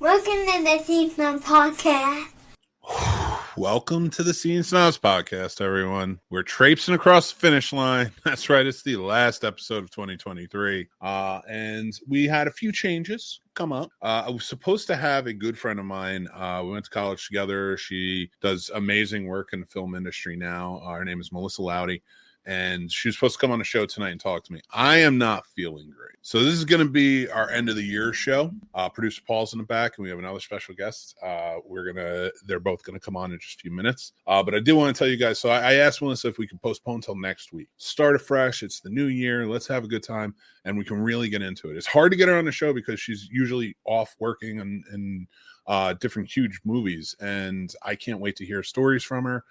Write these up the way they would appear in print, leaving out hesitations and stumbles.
Welcome to the Scene Snobs podcast. Welcome to the Scene Snobs podcast, everyone. We're traipsing across the finish line. That's right. It's the last episode of 2023. And we had a few changes come up. I was supposed to have a good friend of mine. We went to college together. She does amazing work in the film industry now. Her name is Melissa Loudy. And she was supposed to come on the show tonight and talk to me. I am not feeling great. So this is going to be our end of the year show. Producer Paul's in the back, and we have another special guest. They're both going to come on in just a few minutes. But I do want to tell you guys, so I asked Melissa if we could postpone until next week. Start afresh. It's the new year. Let's have a good time, and we can really get into it. It's hard to get her on the show because she's usually off working in different huge movies, and I can't wait to hear stories from her.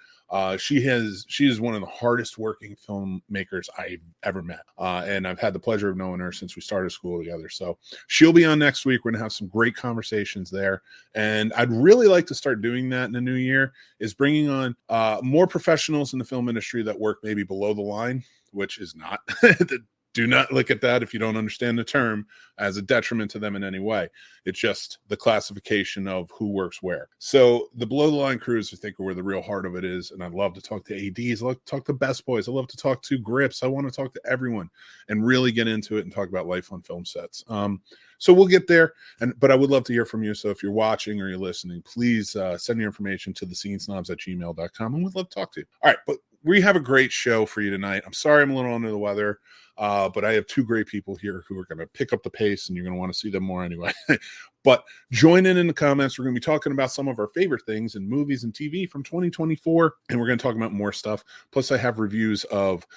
She is one of the hardest working filmmakers I've ever met. And I've had the pleasure of knowing her since we started school together. So she'll be on next week. We're going to have some great conversations there. And I'd really like to start doing that in the new year, is bringing on more professionals in the film industry that work maybe below the line, which is not do not look at that, if you don't understand the term, as a detriment to them in any way. It's just the classification of who works where. So the below the line crews, I think, are where the real heart of it is. And I'd love to talk to ADs. I love to talk to best boys. I love to talk to grips. I want to talk to everyone and really get into it and talk about life on film sets. So we'll get there. But I would love to hear from you. So if you're watching or you're listening, please send your information to thescenesnobs@gmail.com, and we'd love to talk to you. All right, but we have a great show for you tonight. I'm sorry I'm a little under the weather. But I have two great people here who are going to pick up the pace, and you're going to want to see them more anyway. But join in the comments. We're going to be talking about some of our favorite things in movies and TV from 2024, and we're going to talk about more stuff. Plus, I have reviews of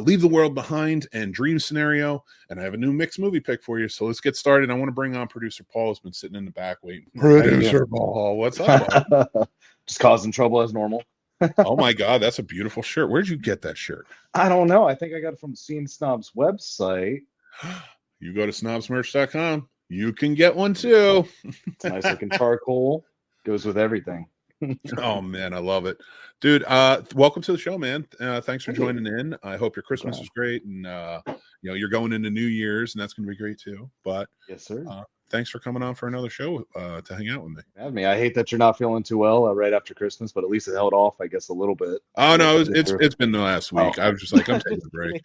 Leave the World Behind and Dream Scenario, and I have a new mixed movie pick for you. So let's get started. I want to bring on Producer Paul, who's been sitting in the back waiting. Producer Paul, what's up? Just causing trouble as normal. Oh my God, that's a beautiful shirt. Where'd you get that shirt? I don't know. I think I got it from the Scene Snobs website. You go to snobsmerch.com. You can get one too. It's nice looking charcoal. Goes with everything. Oh man, I love it, dude. Welcome to the show, man. Thanks for joining in. I hope your Christmas was great, and you're going into New Year's, and that's going to be great too. But yes, sir. Thanks for coming on for another show to hang out with me. I hate that you're not feeling too well right after Christmas, but at least it held off, I guess, a little bit. Oh no, it's been the last week. I was just like, I'm taking a break.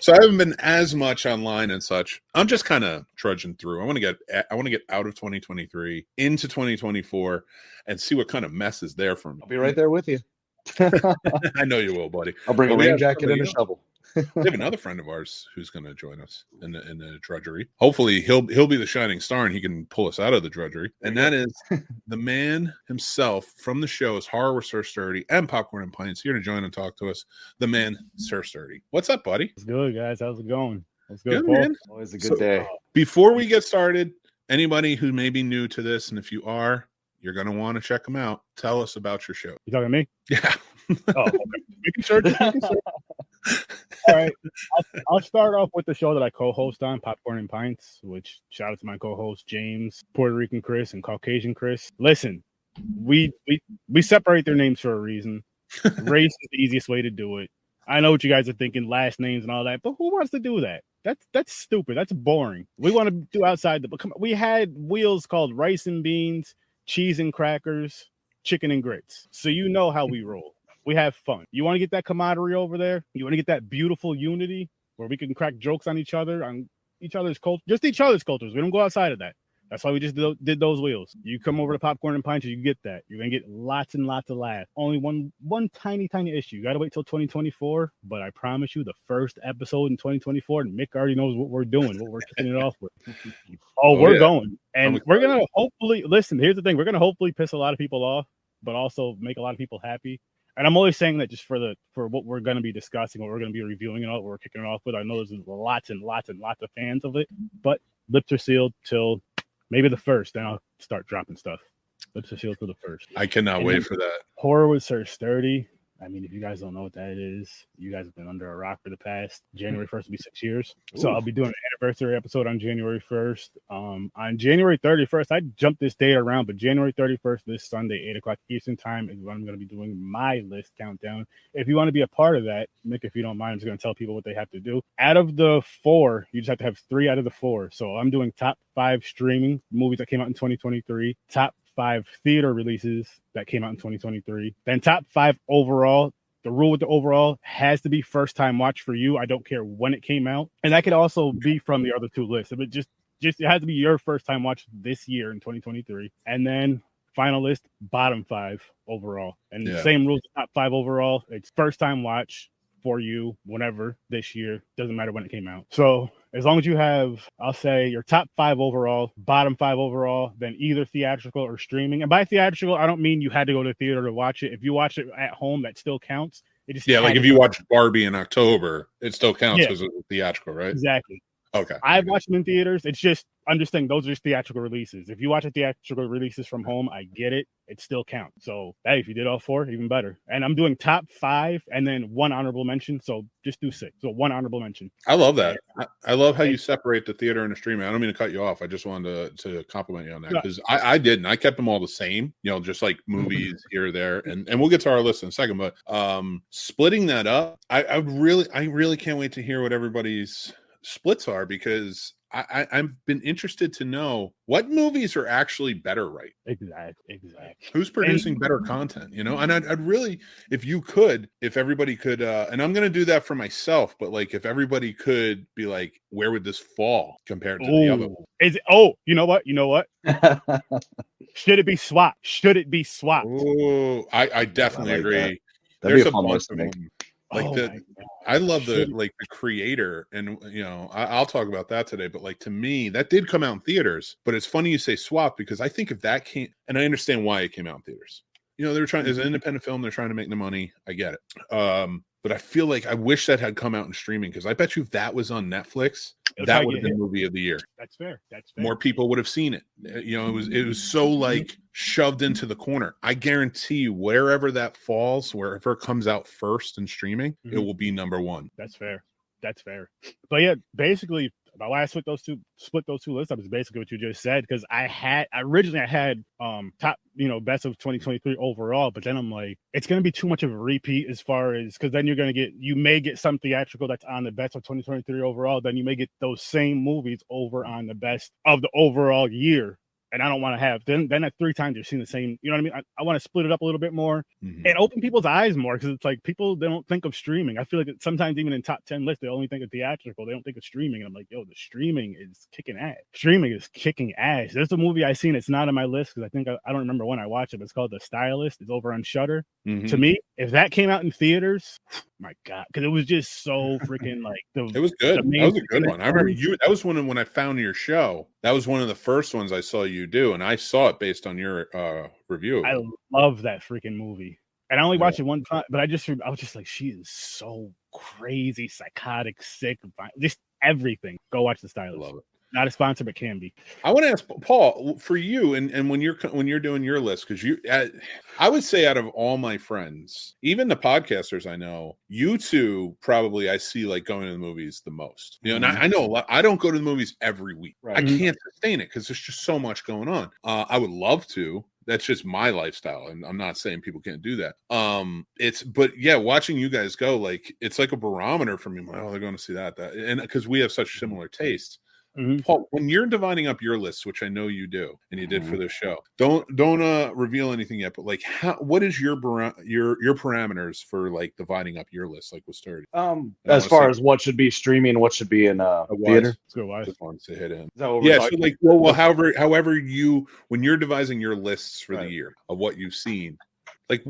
So I haven't been as much online and such. I'm just kind of trudging through. I want to get out of 2023 into 2024 and see what kind of mess is there for me. I'll be right there with you. I know you will, buddy. I'll bring a rain jacket and a shovel. We have another friend of ours who's going to join us in the drudgery. Hopefully he'll be the shining star and he can pull us out of the drudgery. And that is the man himself from the shows Horror with Sir Sturdy and Popcorn and Pints, here to join and talk to us. The man, Sir Sturdy. What's up, buddy? It's good, guys. How's it going? It's good, Paul. Man. Always a good day. Before we get started, anybody who may be new to this, and if you are, you're going to want to check them out. Tell us about your show. You talking to me? Yeah. Oh, okay. Making sure. All right. I'll start off with the show that I co-host on, Popcorn and Pints, which shout out to my co-host James, Puerto Rican Chris, and Caucasian Chris. Listen, we separate their names for a reason. Race is the easiest way to do it. I know what you guys are thinking, last names and all that, but who wants to do that? That's stupid. That's boring. We want to do outside the. We had wheels called rice and beans, cheese and crackers, chicken and grits. So you know how we roll. We have fun. You want to get that camaraderie over there? You want to get that beautiful unity where we can crack jokes on each other, on each other's culture, just each other's cultures. We don't go outside of that. That's why we just did those wheels. You come over to Popcorn and Pints, you get that. You're going to get lots and lots of laughs. Only one tiny issue. You got to wait till 2024, but I promise you the first episode in 2024, and Mick already knows what we're doing, what we're kicking it off with. We're going. And we're going to hopefully, listen, here's the thing. We're going to hopefully piss a lot of people off, but also make a lot of people happy. And I'm only saying that just for what we're going to be discussing, what we're going to be reviewing, and all what we're kicking it off with. I know there's lots and lots of fans of it, but lips are sealed till maybe the 1st. Then I'll start dropping stuff. Lips are sealed till the 1st. I cannot wait for that. Horror with Sir Sturdy. I mean, if you guys don't know what that is, you guys have been under a rock for the past. January 1st will be 6 years. So I'll be doing an anniversary episode on January 1st. On January 31st, I jumped this day around, but January 31st, this Sunday, 8 o'clock Eastern time is when I'm going to be doing my list countdown. If you want to be a part of that, Mick, if you don't mind, I'm just going to tell people what they have to do. Out of the 4, you just have to have 3 out of the 4. So I'm doing top 5 streaming movies that came out in 2023, top 5 theater releases that came out in 2023, then top 5 overall. The rule with the overall has to be first time watch for you. I don't care when it came out. And that could also be from the other 2 lists. But just it has to be your first time watch this year in 2023. And then final list, bottom 5 overall. And the same rules, top 5 overall. It's first time watch for you whenever this year. Doesn't matter when it came out. So as long as you have, I'll say, your top 5 overall, bottom 5 overall, then either theatrical or streaming. And by theatrical, I don't mean you had to go to the theater to watch it. If you watch it at home, that still counts. It just like if you watch Barbie in October, it still counts because it's theatrical, right? Exactly. Okay. I've watched them in theaters. It's just understanding those are just theatrical releases. If you watch a theatrical releases from home, I get it. It still counts. So hey, if you did all 4, even better. And I'm doing top 5 and then 1 honorable mention. So just do 6. So 1 honorable mention. I love that. I love how you separate the theater and the streaming. I don't mean to cut you off. I just wanted to compliment you on that because I didn't. I kept them all the same, just like movies here or there. And we'll get to our list in a second. But splitting that up, I really can't wait to hear what everybody's splits are because I've been interested to know what movies are actually better, right? Exactly. Who's producing better content, And I'd really, if everybody could, and I'm going to do that for myself, but like if everybody could be like, where would this fall compared to the other one? You know what? Should it be swapped? Oh, I definitely agree. That'd be a fun list to make. I love the creator, and I'll talk about that today. But like to me, that did come out in theaters. But it's funny you say swap because I think if that came, and I understand why it came out in theaters. They were trying as an independent film, they're trying to make the money. I get it. But I feel like I wish that had come out in streaming because I bet you if that was on Netflix, that would have been movie of the year. That's fair. More people would have seen it. It was so like shoved into the corner. I guarantee you, wherever that falls, wherever it comes out first in streaming, it will be number 1. That's fair. But yeah, basically, why I split those two lists up is basically what you just said because I originally had top best of 2023 overall, but then I'm like it's gonna be too much of a repeat as far as because then you may get some theatrical that's on the best of 2023 overall, then you may get those same movies over on the best of the overall year. And I don't want to have then at 3 times you're seeing the same. You know what I mean? I want to split it up a little bit more and open people's eyes more because it's like people they don't think of streaming. I feel like sometimes even in top 10 lists they only think of theatrical. They don't think of streaming. And I'm like, the streaming is kicking ass. There's a movie I seen. It's not on my list because I think I don't remember when I watched it. But it's called The Stylist. It's over on Shudder. To me, if that came out in theaters, my God, because it was just so freaking like it was good. That was a good one. I remember that was when I found your show. That was one of the first ones I saw you do, and I saw it based on your review. I love that freaking movie, and I only watched it one time, but I was just like, she is so crazy, psychotic, sick, just everything. Go watch The Stylist. Love it. Not a sponsor, but can be. I want to ask Paul for you, and when you're doing your list, because I would say out of all my friends, even the podcasters I know, you two probably I see like going to the movies the most. And I know a lot. I don't go to the movies every week. Right. I can't sustain it because there's just so much going on. I would love to. That's just my lifestyle, and I'm not saying people can't do that. But watching you guys go, like it's like a barometer for me. Like, they're going to see that, and because we have such similar tastes. Paul, when you're dividing up your lists, which I know you do, and you did for this show, don't reveal anything yet. But like, what is your parameters for like dividing up your list, like with Sturdy? As far as what should be streaming, what should be in theater. Let's go wise. Just wanted to hit in. So like, however you when you're devising your lists for the year of what you've seen, like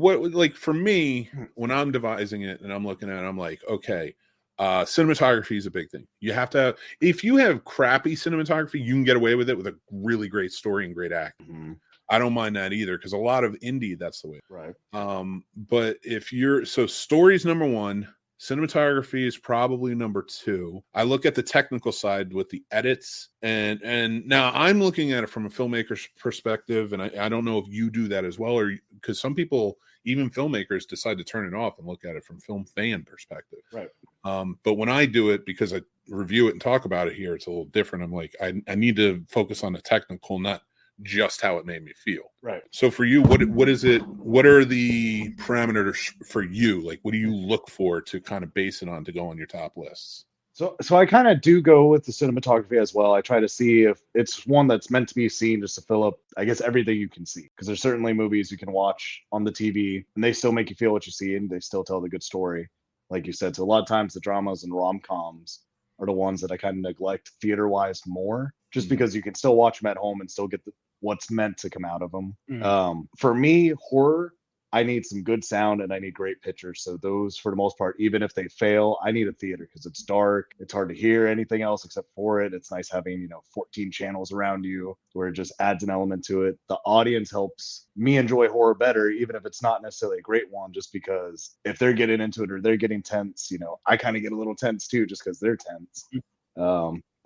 for me when I'm devising it and I'm looking at it, I'm like, okay. Cinematography is a big thing. You have to if you have crappy cinematography, you can get away with it with a really great story and great acting. I don't mind that either because a lot of indie that's the way. Right. But if story's number 1, cinematography is probably number 2. I look at the technical side with the edits and now I'm looking at it from a filmmaker's perspective, and I don't know if you do that as well, or because some people even filmmakers decide to turn it off and look at it from film fan perspective. Right. But when I do it, because I review it and talk about it here, it's a little different. I'm like, I need to focus on the technical, not just how it made me feel. Right. So for you, what is it? What are the parameters for you? Like, what do you look for to kind of base it on to go on your top lists? So I kind of do go with the cinematography as well. I try to see if it's one that's meant to be seen just to fill up, I guess, everything you can see. Because there's certainly movies you can watch on the TV and they still make you feel what you see and they still tell the good story, like you said. So a lot of times the dramas and rom-coms are the ones that I kind of neglect theater-wise more, just because you can still watch them at home and still get what's meant to come out of them. For me, horror, I need some good sound and I need great pictures. So those, for the most part, even if they fail, I need a theater because it's dark. It's hard to hear anything else except for it. It's nice having, 14 channels around you where it just adds an element to it. The audience helps me enjoy horror better, even if it's not necessarily a great one, just because if they're getting into it or they're getting tense, I kind of get a little tense too, just because they're tense.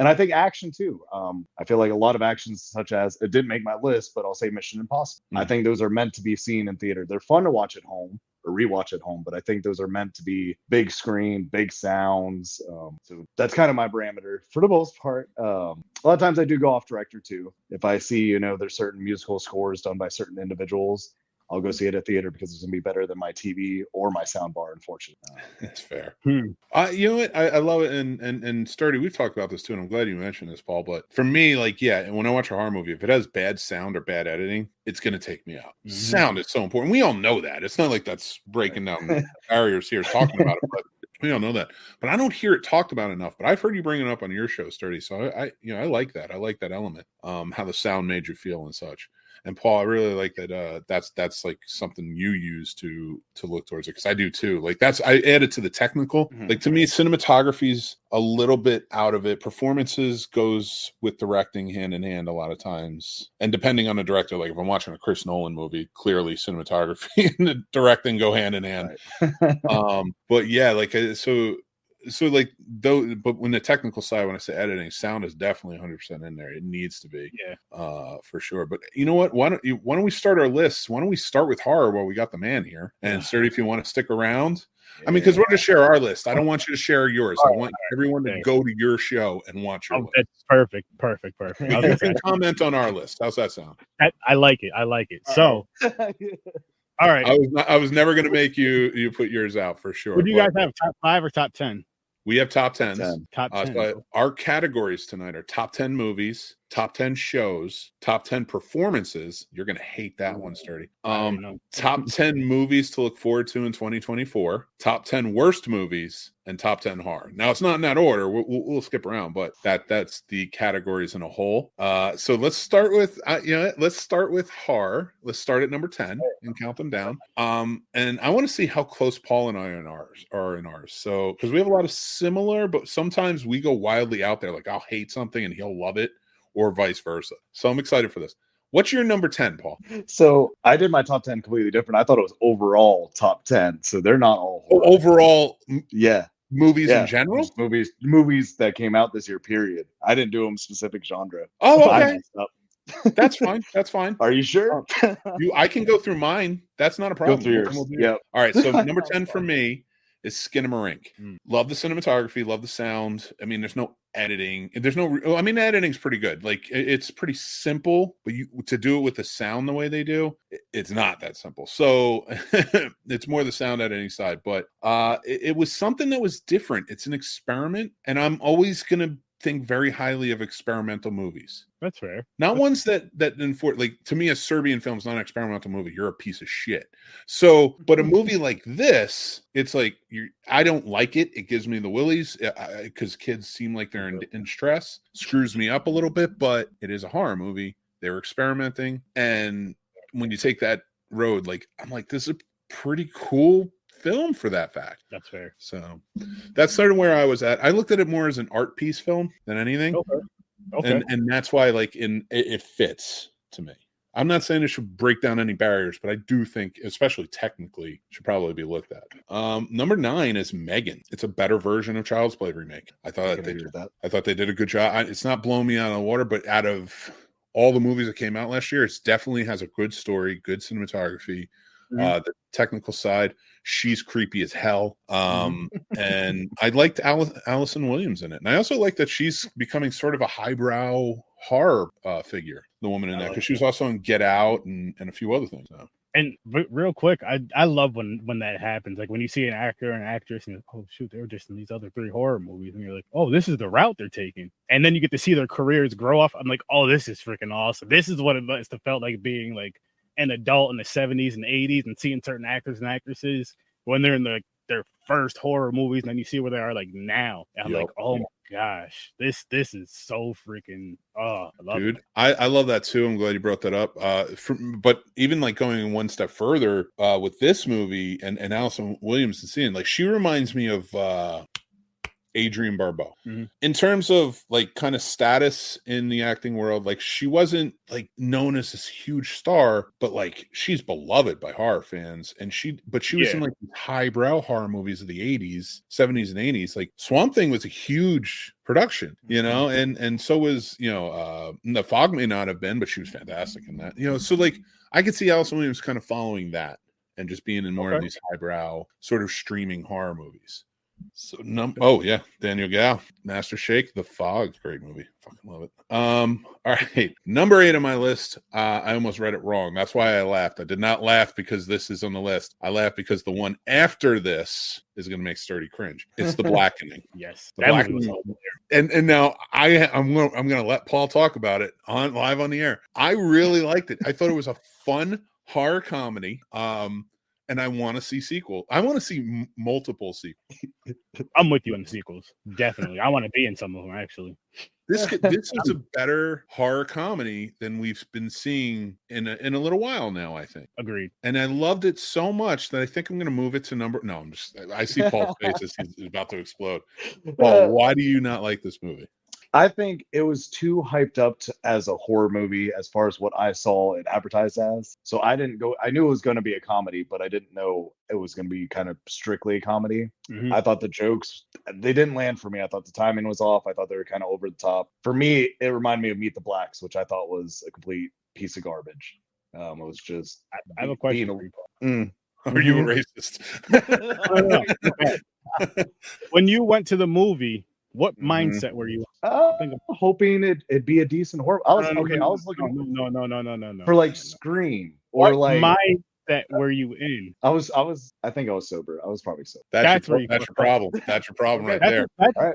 And I think action too. I feel like a lot of actions, such as, it didn't make my list, but I'll say Mission Impossible. I think those are meant to be seen in theater. They're fun to watch at home or rewatch at home, but I think those are meant to be big screen, big sounds. So that's kind of my parameter for the most part. A lot of times I do go off director too. If I see, there's certain musical scores done by certain individuals, I'll go see it at theater because it's gonna be better than my TV or my sound bar, unfortunately. That's fair. You know what? I love it. And Sturdy, we've talked about this too, and I'm glad you mentioned this, Paul. But for me, like, yeah, when I watch a horror movie, if it has bad sound or bad editing, it's gonna take me out. Sound is so important. We all know that. It's not like that's breaking down barriers here talking about it, but we all know that. But I don't hear it talked about enough. But I've heard you bring it up on your show, Sturdy. So I like that. I like that element. How the sound made you feel and such. And Paul, I really like that. That's like something you use to look towards it, because I do too. Like I added to the technical. Like to me, cinematography's a little bit out of it. Performances goes with directing hand in hand a lot of times, and depending on the director. Like if I'm watching a Chris Nolan movie, clearly cinematography and the directing go hand in hand. Right. But yeah, like so like though, but when the technical side, when I say editing, sound is definitely 100% in there. It needs to be, for sure. But you know what? Why don't we start our lists? Why don't we start with horror while we got the man here? And Sturdy, if you want to stick around, I mean, because we're going to share our list. I don't want you to share yours. I want everyone to go to your show and watch your list. That's perfect. You can comment on our list. How's that sound? I like it. So, all right. I was never going to make you put yours out for sure. What do you guys have? Top 5 or top 10? We have top 10s. Top 10. So our categories tonight are top 10 movies, top 10 shows, top 10 performances. You're going to hate that one, Sturdy. Top 10 movies to look forward to in 2024, top 10 worst movies, and top 10 horror. Now, it's not in that order. We'll skip around, but that's the categories in a whole. So let's start with horror. Let's start at number 10 and count them down. And I want to see how close Paul and I are in ours. So because we have a lot of similar, but sometimes we go wildly out there. Like I'll hate something and he'll love it, or vice versa. So I'm excited for this. What's your number 10, Paul? So I did my top 10 completely different. I thought it was overall top 10. So they're not all horror. Overall, movies in Yeah. general? Movies that came out this year, period. I didn't do them specific genre. Oh, I okay. messed up. That's fine. That's fine. Are you sure? I can go through mine. That's not a problem. Go through yours. Yep. All right. So number 10 for me is Skinamarink. Love the cinematography. Love the sound. I mean, there's no editing. Editing's pretty good. Like it's pretty simple, but to do it with the sound the way they do, it's not that simple. So it's more the sound editing side, but it was something that was different. It's an experiment, and I'm always going to think very highly of experimental movies. That's fair. Not ones that like, to me, a Serbian film is not an experimental movie. You're a piece of shit. So, but a movie like this, it's like I don't like it. It gives me the willies because kids seem like they're in stress. Screws me up a little bit, but it is a horror movie. They were experimenting, and when you take that road, like I'm like, this is a pretty cool film for that fact. That's fair. So that's sort of where I was at. I looked at it more as an art piece film than anything. Okay. And that's why it fits to me. I'm not saying it should break down any barriers, but I do think, especially technically, should probably be looked at. Number 9 is Megan. It's a better version of Child's Play remake. I thought they did a good job. It's not blowing me out of the water, but out of all the movies that came out last year, it definitely has a good story, good cinematography. The technical side, she's creepy as hell. And I liked Allison Williams in it, and I also like that she's becoming sort of a highbrow horror figure, the woman in that, because she was also in Get Out and a few other things. So. And real quick, I love when that happens. Like when you see an actor and an actress, and oh shoot, they were just in these other 3 horror movies, and you're like, oh, this is the route they're taking. And then you get to see their careers grow off. I'm like, oh, this is freaking awesome. This is what it must have felt like being like an adult in the 70s and 80s and seeing certain actors and actresses when they're in their first horror movies, and then you see where they are like now. And I'm like, oh my gosh, this is so freaking I love Dude, it. I love that too. I'm glad you brought that up. But even like going one step further with this movie and Allison Williams and seeing, like, she reminds me of Adrienne Barbeau in terms of like kind of status in the acting world. Like, she wasn't like known as this huge star, but like she's beloved by horror fans, and she was in like highbrow horror movies of the 80s, 70s, and 80s. Like Swamp Thing was a huge production, you know, and so was, you know, The Fog may not have been, but she was fantastic in that, you know. So like I could see Allison Williams kind of following that and just being in more of these highbrow sort of streaming horror movies. So Daniel Gao, Master Shake, The Fog, great movie, fucking love it. All right, number 8 on my list. I almost read it wrong. That's why I laughed. I did not laugh because this is on the list. I laughed because the one after this is going to make Sturdy cringe. It's The Blackening. Yes, The Blackening. And now I'm going to let Paul talk about it live on the air. I really liked it. I thought it was a fun horror comedy. And I want to see sequel. I want to see multiple sequels. I'm with you on the sequels. Definitely. I want to be in some of them, actually. This is a better horror comedy than we've been seeing in a little while now, I think. Agreed. And I loved it so much that I think I'm going to move it to number. No, I see Paul's face as he's about to explode. Paul, why do you not like this movie? I think it was too hyped up as a horror movie as far as what I saw it advertised as. So I didn't go. I knew it was going to be a comedy, but I didn't know it was going to be kind of strictly a comedy. I thought the jokes, they didn't land for me. I thought the timing was off. I thought they were kind of over the top. For me, it reminded me of Meet the Blacks, which I thought was a complete piece of garbage. It was just. I have a question for you, Paul. Are you a racist? When you went to the movie, what mindset were you hoping it'd be a decent horror? I was looking no for like Scream or what like mindset were you in? I think I was sober. I was probably sober. That's your problem. That's your problem right there.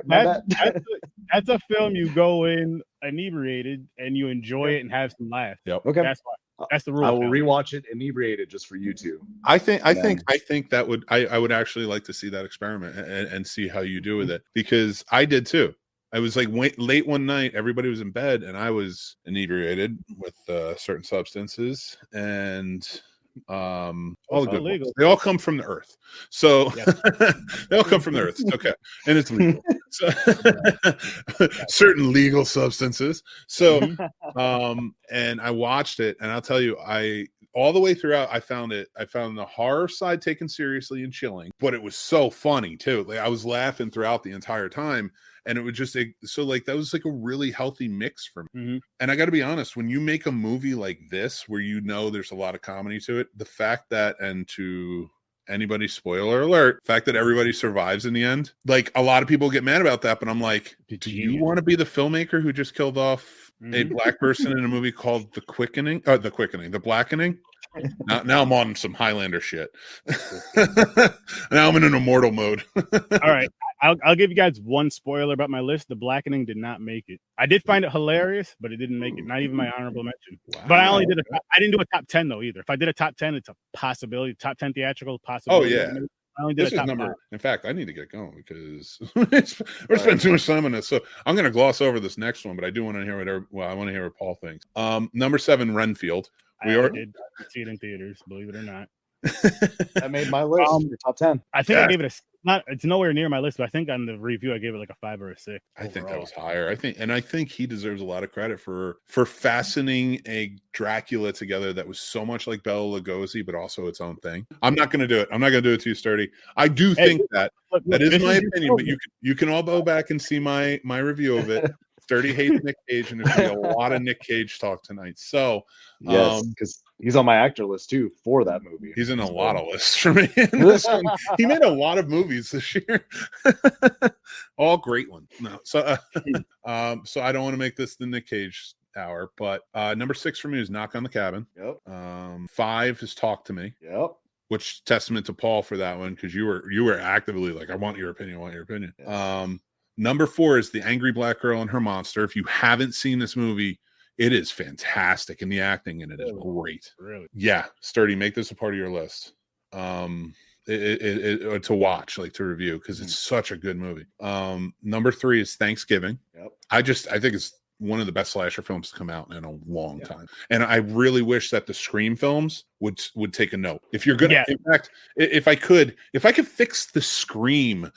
That's a film you go in inebriated and you enjoy it and have some laughs. Yep. Okay. That's why. That's the rule. I will rewatch it inebriated just for you two. I think that would I would actually like to see that experiment and see how you do with it, because I did too. I was like late one night, everybody was in bed, and I was inebriated with certain substances, and all the good ones. They all come from the earth, so they all come from the earth. It's okay, and it's legal. So, certain legal substances. So, and I watched it, and I'll tell you, all the way throughout, I found the horror side taken seriously and chilling, but it was so funny too. Like, I was laughing throughout the entire time. And it was just that was like a really healthy mix for me. And I got to be honest, when you make a movie like this, where you know there's a lot of comedy to it, the fact that, and to anybody, spoiler alert, the fact that everybody survives in the end, like, a lot of people get mad about that, but I'm like, do you want to be the filmmaker who just killed off a black person in a movie called The Blackening? Now I'm on some Highlander shit. Now I'm in an immortal mode. All right. I'll give you guys one spoiler about my list. The Blackening did not make it. I did find it hilarious, but it didn't make it. Not even my honorable mention. Wow. But I didn't do a top 10 though either. If I did a top 10, it's a possibility. Top 10 theatrical possibility. Oh yeah. I only did this a top number. 5. In fact, I need to get going because we're spending too much time on this. So I'm going to gloss over this next one, but I do want to hear I want to hear what Paul thinks. Number 7, Renfield. I did see it in theaters, believe it or not. That made my list for top 10. I think I gave it it's nowhere near my list, but I think on the review I gave it like a 5 or a 6. I think that was higher. I think he deserves a lot of credit for fastening a Dracula together that was so much like Bela Lugosi, but also its own thing. I'm not going to do it. I'm not going to do it too sturdy. I do think that is my opinion, but you can all go back and see my review of it. Sturdy hates Nick Cage, and there's gonna be a lot of Nick Cage talk tonight. So, Yes, because he's on my actor list too for that movie. he's in a lot of lists for me. He made a lot of movies this year, all great ones. No, so so I don't want to make this the Nick Cage hour, but number 6 for me is Knock on the Cabin. Yep. 5 is Talk to Me. Yep. Which testament to Paul for that one, because you were actively like, I want your opinion. Yes. Number 4 is The Angry Black Girl and Her Monster. If you haven't seen this movie, it is fantastic, and the acting in it is great. Really? Yeah, Sturdy, make this a part of your list. To watch, like to review, because it's such a good movie. Number 3 is Thanksgiving. Yep. I think it's one of the best slasher films to come out in a long time, and I really wish that the Scream films would take a note. If you're gonna, in fact, if I could fix the Scream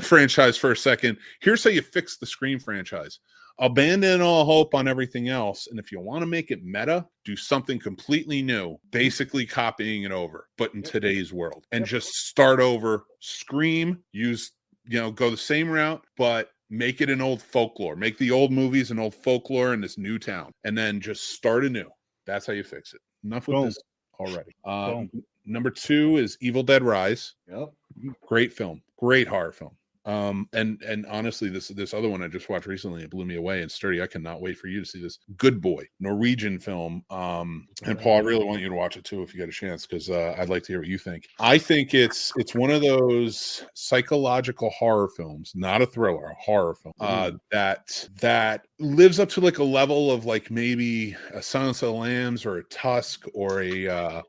franchise for a second, here's how you fix the Scream franchise. Abandon all hope on everything else, and if you want to make it meta, do something completely new, basically copying it over, but in today's world, and just start over. Scream, go the same route, but make it an old folklore. Make the old movies an old folklore in this new town, and then just start anew. That's how you fix it. Enough with this already. Number 2 is Evil Dead Rise. Yep. Great film. Great horror film. And honestly, this other one I just watched recently, it blew me away. And Sturdy, I cannot wait for you to see this. Good Boy, Norwegian film. And Paul, I really want you to watch it too if you get a chance, because I'd like to hear what you think. I think it's one of those psychological horror films, not a thriller, a horror film, that lives up to like a level of like maybe a Silence of the Lambs or a Tusk or a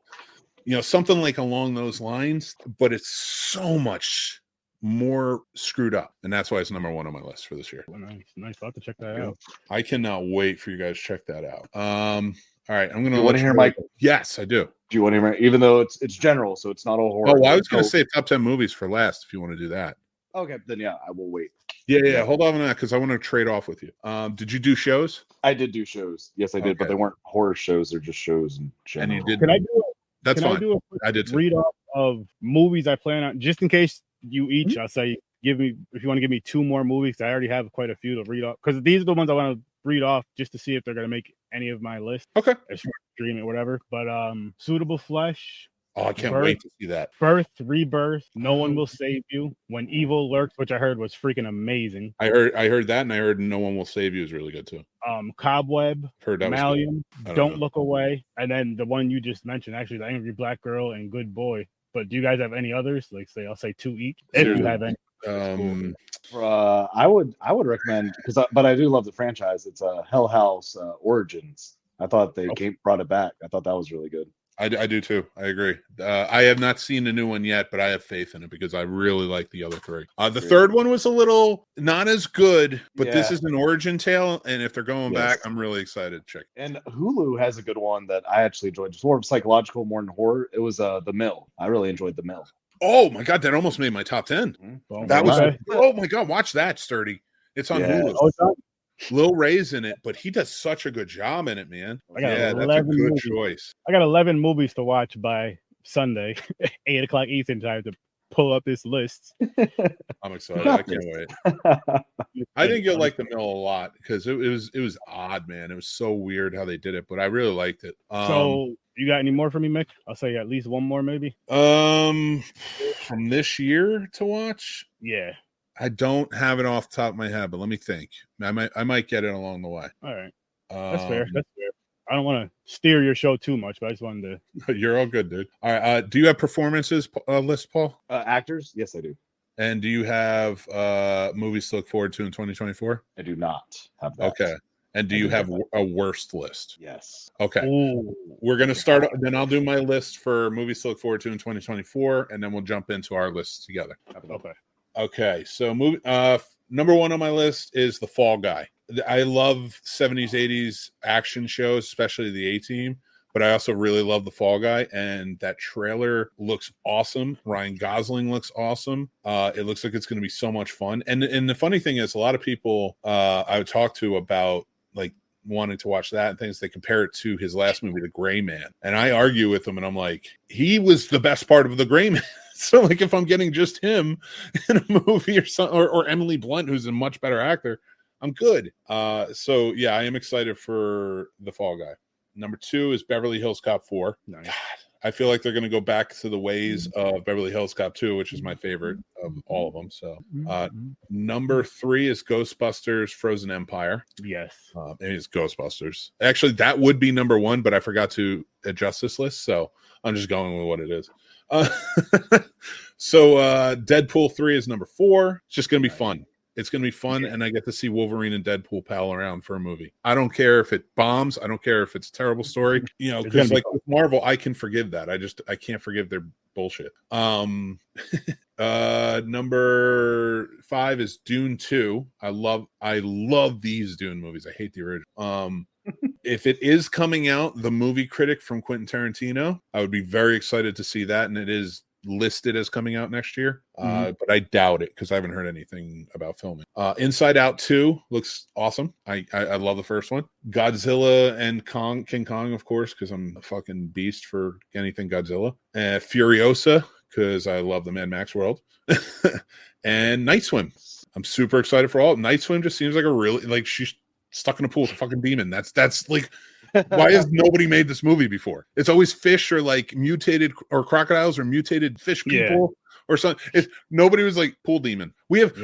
something like along those lines, but it's so much more screwed up, and that's why it's number 1 on my list for this year. Nice. I'll have to check that out. I cannot wait for you guys to check that out. All right, I'm gonna. You want to hear my? Yes, I do. Do you want to hear? Even though it's general, so it's not all horror. Oh, well, I was gonna say top 10 movies for last. If you want to do that. Okay, then yeah, I will wait. Yeah. Hold on to that, because I want to trade off with you. Did you do shows? I did do shows. Yes, I did, but they weren't horror shows. They're just shows in general. And you did. Can I do it? That's fine. I do a quick I did too. read off of movies I plan on, just in case you each. I'll say, if you want to give me 2 more movies. I already have quite a few to read off, because these are the ones I want to read off just to see if they're going to make any of my list. Okay. As far as streaming, whatever. But Suitable Flesh. Oh, I can't wait to see that. Birth, Rebirth, No One Will Save You, When Evil Lurks, which I heard was freaking amazing. I heard that, and I heard No One Will Save You is really good too. Cobweb, Heard that Malium, was Don't Look Away, and then the one you just mentioned, actually, The Angry Black Girl and Good Boy. But do you guys have any others? Like, I'll say 2 each. If you have any. I would recommend, but I do love the franchise. It's Hell House Origins. I thought they brought it back. I thought that was really good. I do too. I agree. I have not seen the new one yet, but I have faith in it because I really like the other 3. The third one was a little not as good, but this is an origin tale, and if they're going back, I'm really excited to check. And Hulu has a good one that I actually enjoyed. It's more of psychological, more than horror. It was The Mill. I really enjoyed The Mill. Oh my god, that almost made my top 10. That was oh my god, watch that, Sturdy. It's on Hulu. Oh, it's on. Lil Ray's in it, but he does such a good job in it, man. That's a good choice. I got 11 movies to watch by Sunday, 8 o'clock Eastern time, to pull up this list. I'm excited. I can't wait. I think you'll like The Mill a lot, because it was odd, man. It was so weird how they did it, but I really liked it. So you got any more for me, Mick? I'll say at least one more, maybe. From this year to watch? Yeah. I don't have it off the top of my head, but let me think. I might get it along the way. All right. That's fair. I don't want to steer your show too much, but I just wanted to. You're all good, dude. All right. Do you have performances list, Paul? Actors? Yes, I do. And do you have movies to look forward to in 2024? I do not have that. Okay. And do you have a worst list? Yes. Okay. Ooh. We're going to start. Then I'll do my list for movies to look forward to in 2024, and then we'll jump into our lists together. Okay. So number 1 on my list is The Fall Guy. I love 70s, 80s action shows, especially the A-Team, but I also really love The Fall Guy, and that trailer looks awesome. Ryan Gosling looks awesome. It looks like it's going to be so much fun. And the funny thing is, a lot of people I would talk to about like wanting to watch that and things, they compare it to his last movie, The Gray Man. And I argue with them, and I'm like, he was the best part of The Gray Man. So like, if I'm getting just him in a movie or something, or Emily Blunt, who's a much better actor, I'm good. So yeah, I am excited for The Fall Guy. Number 2 is Beverly Hills Cop 4. Nice. God, I feel like they're going to go back to the ways of Beverly Hills Cop 2, which is my favorite of all of them. So number 3 is Ghostbusters Frozen Empire. Yes. It's Ghostbusters. Actually, that would be number 1, but I forgot to adjust this list, so I'm just going with what it is. So Deadpool 3 is number 4. It's just going to be fun. It's going to be fun, and I get to see Wolverine and Deadpool pal around for a movie. I don't care if it bombs. I don't care if it's a terrible story. You know, because like with Marvel, I can forgive that. I can't forgive their bullshit. Number 5 is Dune 2. I love these Dune movies. I hate the original. If it is coming out, The Movie Critic from Quentin Tarantino, I would be very excited to see that, and it is listed as coming out next year, but I doubt it because I haven't heard anything about filming. Inside Out 2 looks awesome. I love the first one. Godzilla and King Kong, of course, because I'm a fucking beast for anything Godzilla. Furiosa, because I love the Mad Max world. And Night Swim. I'm super excited for all. Night Swim just seems like a really, like, she's stuck in a pool with a fucking demon. That's like, why has nobody made this movie before? It's always fish or like mutated or crocodiles or mutated fish people or something. Nobody was like pool demon. We have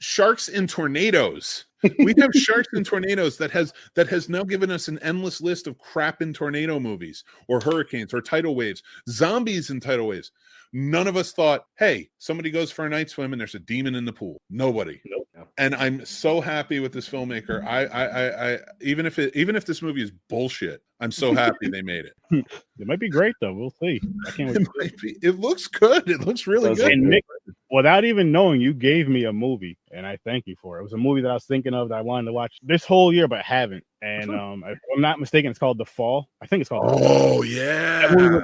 sharks in tornadoes. We have sharks in tornadoes that has now given us an endless list of crap in tornado movies or hurricanes or tidal waves, zombies in tidal waves. None of us thought, hey, somebody goes for a night swim and there's a demon in the pool. Nobody. Nope. And I'm so happy with this filmmaker. I even if this movie is bullshit, I'm so happy they made it. It might be great though. We'll see. I can't wait. It looks good. It looks really good. And Nick, without even knowing, you gave me a movie, and I thank you for it. It was a movie that I was thinking of that I wanted to watch this whole year, but haven't. And if I'm not mistaken, it's called The Fall. I think it's called. Oh yeah.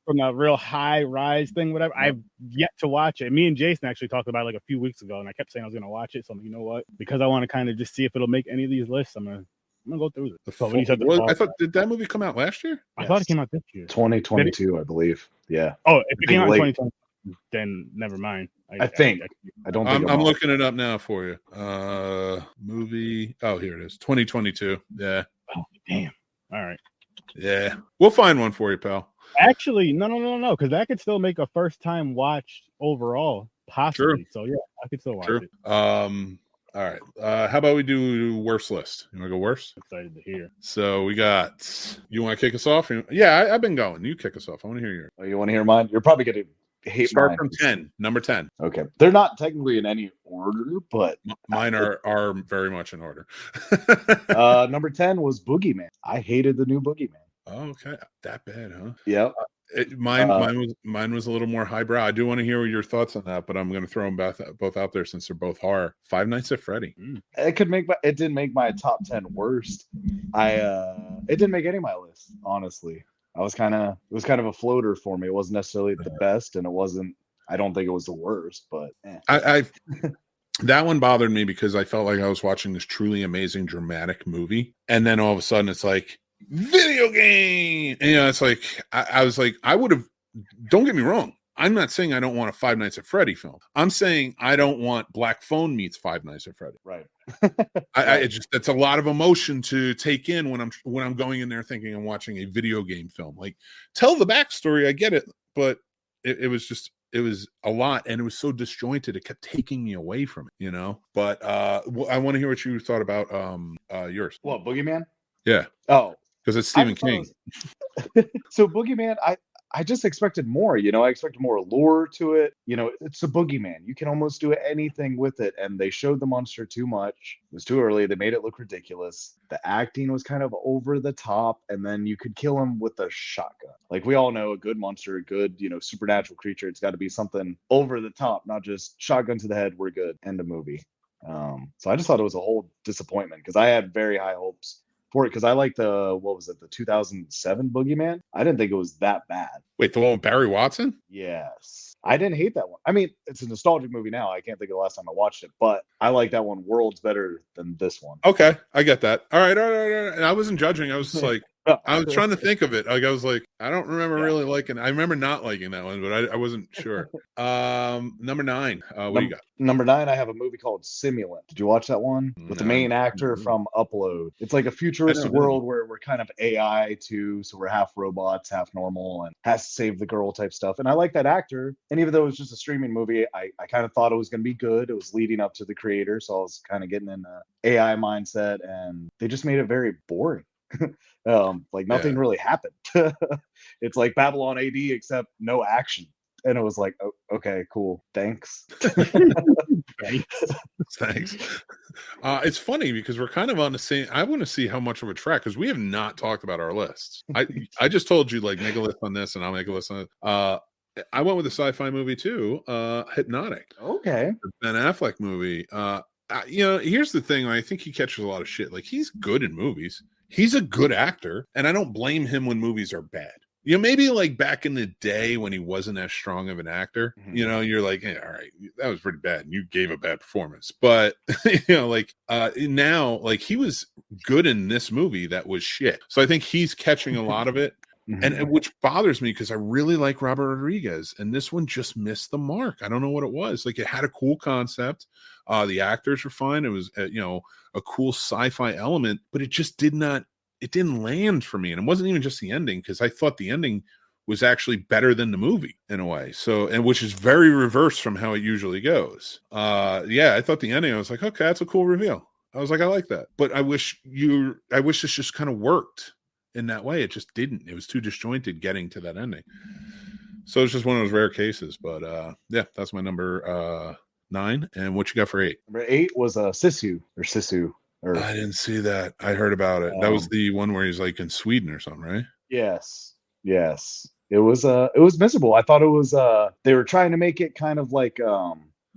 From a real high rise thing, whatever. I've yet to watch it. Me and Jason actually talked about it like a few weeks ago, and I kept saying I was going to watch it. So I'm like, you know what? Because I want to kind of just see if it'll make any of these lists. I'm gonna go through it. So when you said I thought, did that movie come out last year? I thought it came out this year, 2022, I believe. Yeah. Oh, if it came out in 2020, then never mind. I think. I don't think I'm looking it up now for you. Movie. Oh, here it is. 2022. Yeah. Oh, damn. All right. Yeah, we'll find one for you, pal. Actually, no, because that could still make a first time watch overall, possibly. Sure. So yeah, I could still watch it. All right. How about we do worst list? You want to go worst? Excited to hear. So we got. You want to kick us off? Yeah, I've been going. You kick us off. I want to hear yours. Oh, you want to hear mine? You're probably going to hate Start mine. from 10. Number 10. Okay, they're not technically in any order, but mine are very much in order. Number 10 was Boogeyman. I hated the new Boogeyman. Oh, okay, that bad, huh? Yeah. Mine was a little more highbrow. I do want to hear your thoughts on that, but I'm going to throw them both out there since they're both horror. Five Nights at Freddy. It didn't make my top 10 worst. It didn't make any of my list, honestly. It was kind of a floater for me. It wasn't necessarily the best, and I don't think it was the worst, but that one bothered me because I felt like I was watching this truly amazing dramatic movie, and then all of a sudden it's like video game, and it's like I was like, I would have. Don't get me wrong. I'm not saying I don't want a Five Nights at Freddy film. I'm saying I don't want Black Phone meets Five Nights at Freddy. Right. It's a lot of emotion to take in when I'm going in there thinking I'm watching a video game film. Like, tell the backstory, I get it, but it was a lot, and it was so disjointed. It kept taking me away from it, But I want to hear what you thought about yours. What, Boogeyman? Yeah. Oh. Because it's Stephen King. So Boogeyman, I just expected more, I expected more lore to it. It's a Boogeyman. You can almost do anything with it. And they showed the monster too much. It was too early. They made it look ridiculous. The acting was kind of over the top. And then you could kill him with a shotgun. Like, we all know a good monster, a good, supernatural creature. It's got to be something over the top, not just shotgun to the head. We're good. End of movie. So I just thought it was a whole disappointment because I had very high hopes for it, because I like the 2007 Boogeyman. I didn't think it was that bad. Wait, the one with Barry Watson? Yes. I didn't hate that one. I mean, it's a nostalgic movie now. I can't think of the last time I watched it, but I like that one worlds better than this one. Okay, I get that. All right. And I wasn't judging. I was just like, I was trying to think of it. Like I was like, I don't remember really liking. I remember not liking that one, but I wasn't sure. Number 9. What do you got? Number 9, I have a movie called Simulant. Did you watch that one with the No, main actor from Upload? It's like a futuristic world where we're kind of AI too, so we're half robots, half normal, and has to save the girl type stuff. And I like that actor. And even though it was just a streaming movie, I kind of thought it was going to be good. It was leading up to the creator, so I was kind of getting in the AI mindset, and they just made it very boring. Like nothing really happened. It's like Babylon AD except no action. And it was like, oh, okay, cool, thanks. Thanks. It's funny because we're kind of on the same. I want to see how much of a track, because we have not talked about our lists. I just told you, like, make a list on this and I'll make a list on it. I went with a sci-fi movie too, Hypnotic. Okay. The Ben Affleck movie. Here's the thing. I think he catches a lot of shit. Like, he's good in movies. He's a good actor, and I don't blame him when movies are bad. Maybe like back in the day when he wasn't as strong of an actor, you're like, hey, all right, that was pretty bad. You gave a bad performance. But, now, like, he was good in this movie that was shit. So I think he's catching a lot of it. And which bothers me because I really like Robert Rodriguez, and this one just missed the mark. I don't know what it was. Like, it had a cool concept. The actors were fine. It was, a cool sci-fi element, but it just didn't land for me. And it wasn't even just the ending, because I thought the ending was actually better than the movie in a way. So, and which is very reverse from how it usually goes. I thought the ending, I was like, okay, that's a cool reveal. I was like, I like that. But I wish this just kind of worked in that way. It just didn't. It was too disjointed getting to that ending. So it's just one of those rare cases. But that's my number 9. And what you got for 8? Number 8 was Sisu. I didn't see that. I heard about it. That was the one where he's like in Sweden or something, right? Yes. It was miserable. I thought it was they were trying to make it kind of like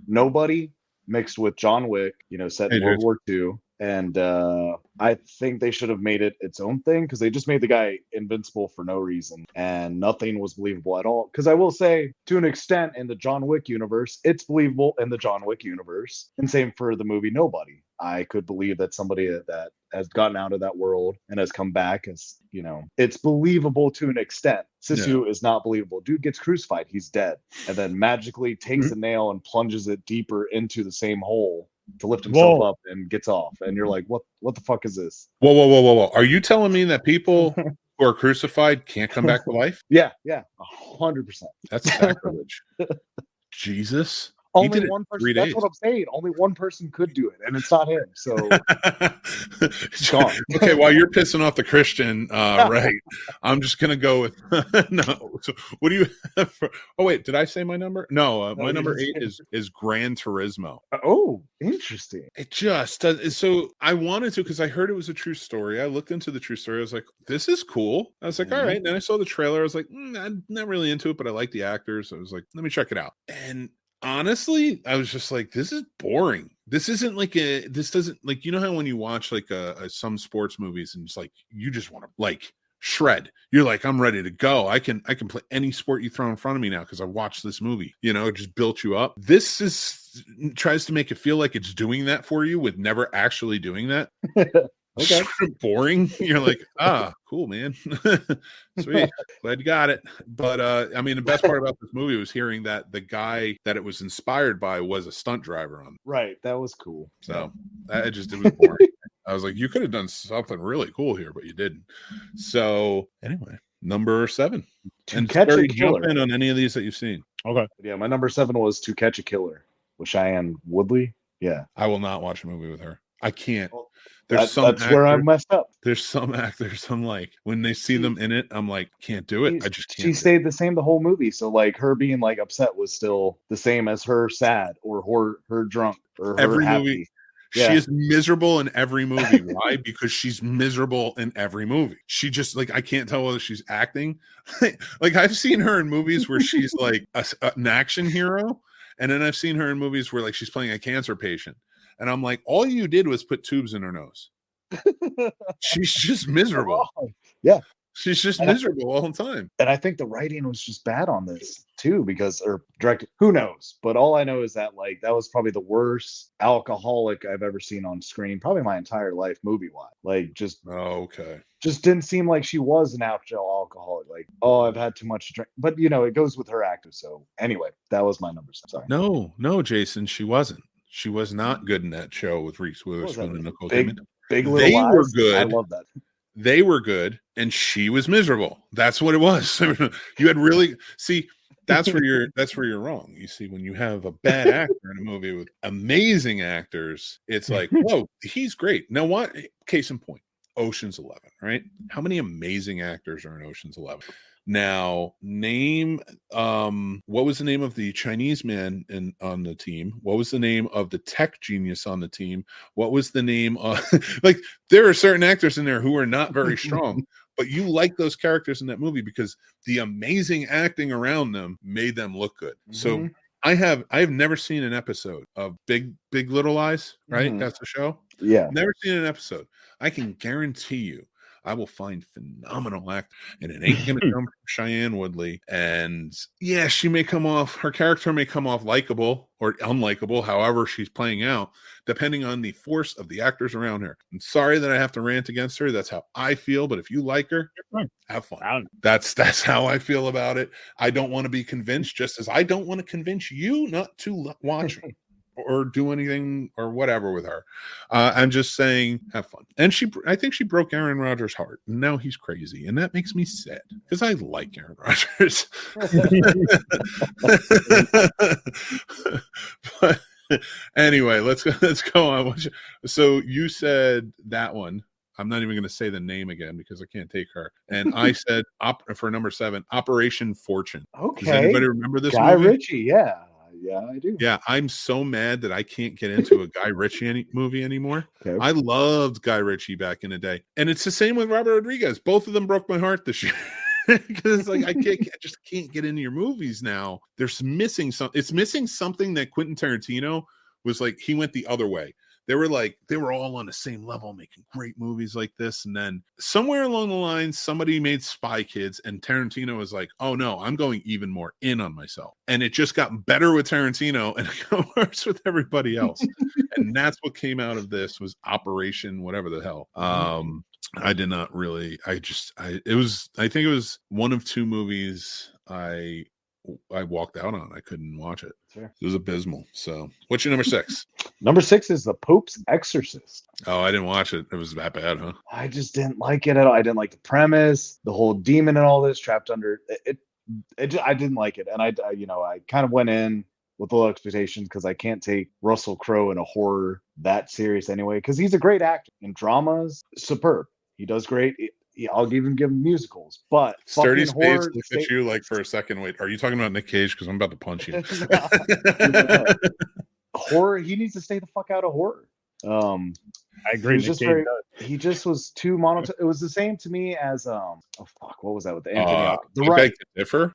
Nobody mixed with John Wick, set in World War II. And I think they should have made it its own thing, because they just made the guy invincible for no reason, and nothing was believable at all. Because I will say, to an extent, in the John Wick universe, it's believable in the John Wick universe. And same for the movie Nobody. I could believe that somebody that has gotten out of that world and has come back as, it's believable to an extent. Sisu is not believable. Dude gets crucified. He's dead. And then magically takes a nail and plunges it deeper into the same hole to lift himself up and gets off. And you're like, what the fuck is this? Whoa. Are you telling me that people who are crucified can't come back to life? Yeah, 100%. That's sacrilege. Jesus. Only one person. That's what I'm saying. Only one person could do it, and it's not him. So it's gone. Okay, while you're pissing off the Christian, right? I'm just gonna go with no. So, what do you have for? Oh wait, did I say my number? No, my number 8 is Gran Turismo. Oh, interesting. It just does. So I wanted to, because I heard it was a true story. I looked into the true story. I was like, this is cool. I was like, all right. And then I saw the trailer. I was like, I'm not really into it, but I like the actors. So I was like, let me check it out. And honestly, I was just like, this is boring. This isn't like this doesn't, like, how when you watch like some sports movies and it's like, you just want to like shred. You're like, I'm ready to go. I can play any sport you throw in front of me now because I watched this movie. It just built you up. This tries to make it feel like it's doing that for you with never actually doing that. Okay. Sort of boring. You're like, cool, man. Sweet. Glad you got it. But the best part about this movie was hearing that the guy that it was inspired by was a stunt driver on. Right. That was cool. So it was boring. I was like, you could have done something really cool here, but you didn't. So anyway, number 7. And jump in on any of these that you've seen. Okay. Yeah, my number 7 was To Catch a Killer with Cheyenne Woodley. Yeah. I will not watch a movie with her. I can't. That's where I messed up. There's some actors I'm like, when they see them in it, I'm like, can't do it. I just can't. She stayed the same the whole movie. So like her being like upset was still the same as her sad or her drunk or her every happy. Movie. Yeah. She is miserable in every movie. Why? Because she's miserable in every movie. She just like, I can't tell whether she's acting. Like I've seen her in movies where she's like an action hero. And then I've seen her in movies where like she's playing a cancer patient. And I'm like, all you did was put tubes in her nose. She's just miserable. Yeah. She's just miserable all the time. And I think the writing was just bad on this too, because or directed, who knows? But all I know is that like that was probably the worst alcoholic I've ever seen on screen, probably my entire life, movie wise. Like just okay. Just didn't seem like she was an actual alcoholic. Like, oh, I've had too much to drink. But you know, it goes with her actor. So anyway, that was my number 7. Sorry. No, Jason, she wasn't. She was not good in that show with Reese Witherspoon and Nicole Kidman. Big Little They Lies. were good. I love that. They were good, and she was miserable. That's what it was. You had really see. That's where you're wrong. You see, when you have a bad actor in a movie with amazing actors, it's like, whoa, he's great. Now, what? Case in point, Ocean's 11. Right? How many amazing actors are in Ocean's 11? Now, name what was the name of the Chinese man on the team? What was the name of the tech genius on the team? What was the name of like there are certain actors in there who are not very strong, but you like those characters in that movie because the amazing acting around them made them look good. Mm-hmm. So I have never seen an episode of Big Little Lies, right? Mm-hmm. That's the show. Yeah. Never seen an episode. I can guarantee you I will find phenomenal act, and it ain't gonna come from Cheyenne Woodley. And yeah, her character may come off likable or unlikable, however she's playing out, depending on the force of the actors around her. I'm sorry that I have to rant against her. That's how I feel. But if you like her, have fun. That's how I feel about it. I don't want to be convinced, just as I don't want to convince you not to watch me. Or do anything or whatever with her. I'm just saying, have fun. And I think she broke Aaron Rodgers' heart. And now he's crazy, and that makes me sad because I like Aaron Rodgers. But anyway, let's go on. So you said that one. I'm not even going to say the name again because I can't take her. And I said for number 7, Operation Fortune. Okay. Does anybody remember this Guy movie? Ritchie, yeah. Yeah, I do. Yeah, I'm so mad that I can't get into a Guy Ritchie movie anymore. Okay. I loved Guy Ritchie back in the day. And it's the same with Robert Rodriguez. Both of them broke my heart this year. Because like I just can't get into your movies now. There's missing something. It's missing something that Quentin Tarantino was like, he went the other way. They were all on the same level making great movies like this. And then somewhere along the line, somebody made Spy Kids and Tarantino was like, oh no, I'm going even more in on myself. And it just got better with Tarantino and it got worse with everybody else. And that's what came out of this was Operation whatever the hell. I did not really, I think it was one of 2 movies I walked out on. I couldn't watch it. Sure. It was abysmal. So what's your number 6? Number 6 is The Pope's Exorcist. Oh, I didn't watch it. It was that bad, huh? I just didn't like it at all. I didn't like the premise, the whole demon and all this trapped under it. I didn't like it. And I kind of went in with low expectations because I can't take Russell Crowe in a horror that serious anyway, because he's a great actor in dramas. Superb. He does great. I'll even give him musicals, but Sturdy Spades looked at you like for a second. Wait, are you talking about Nick Cage? Because I'm about to punch you. Horror. He needs to stay the fuck out of horror. I agree. He just was too monotone. It was the same to me as what was that with the Anthony Hopkins?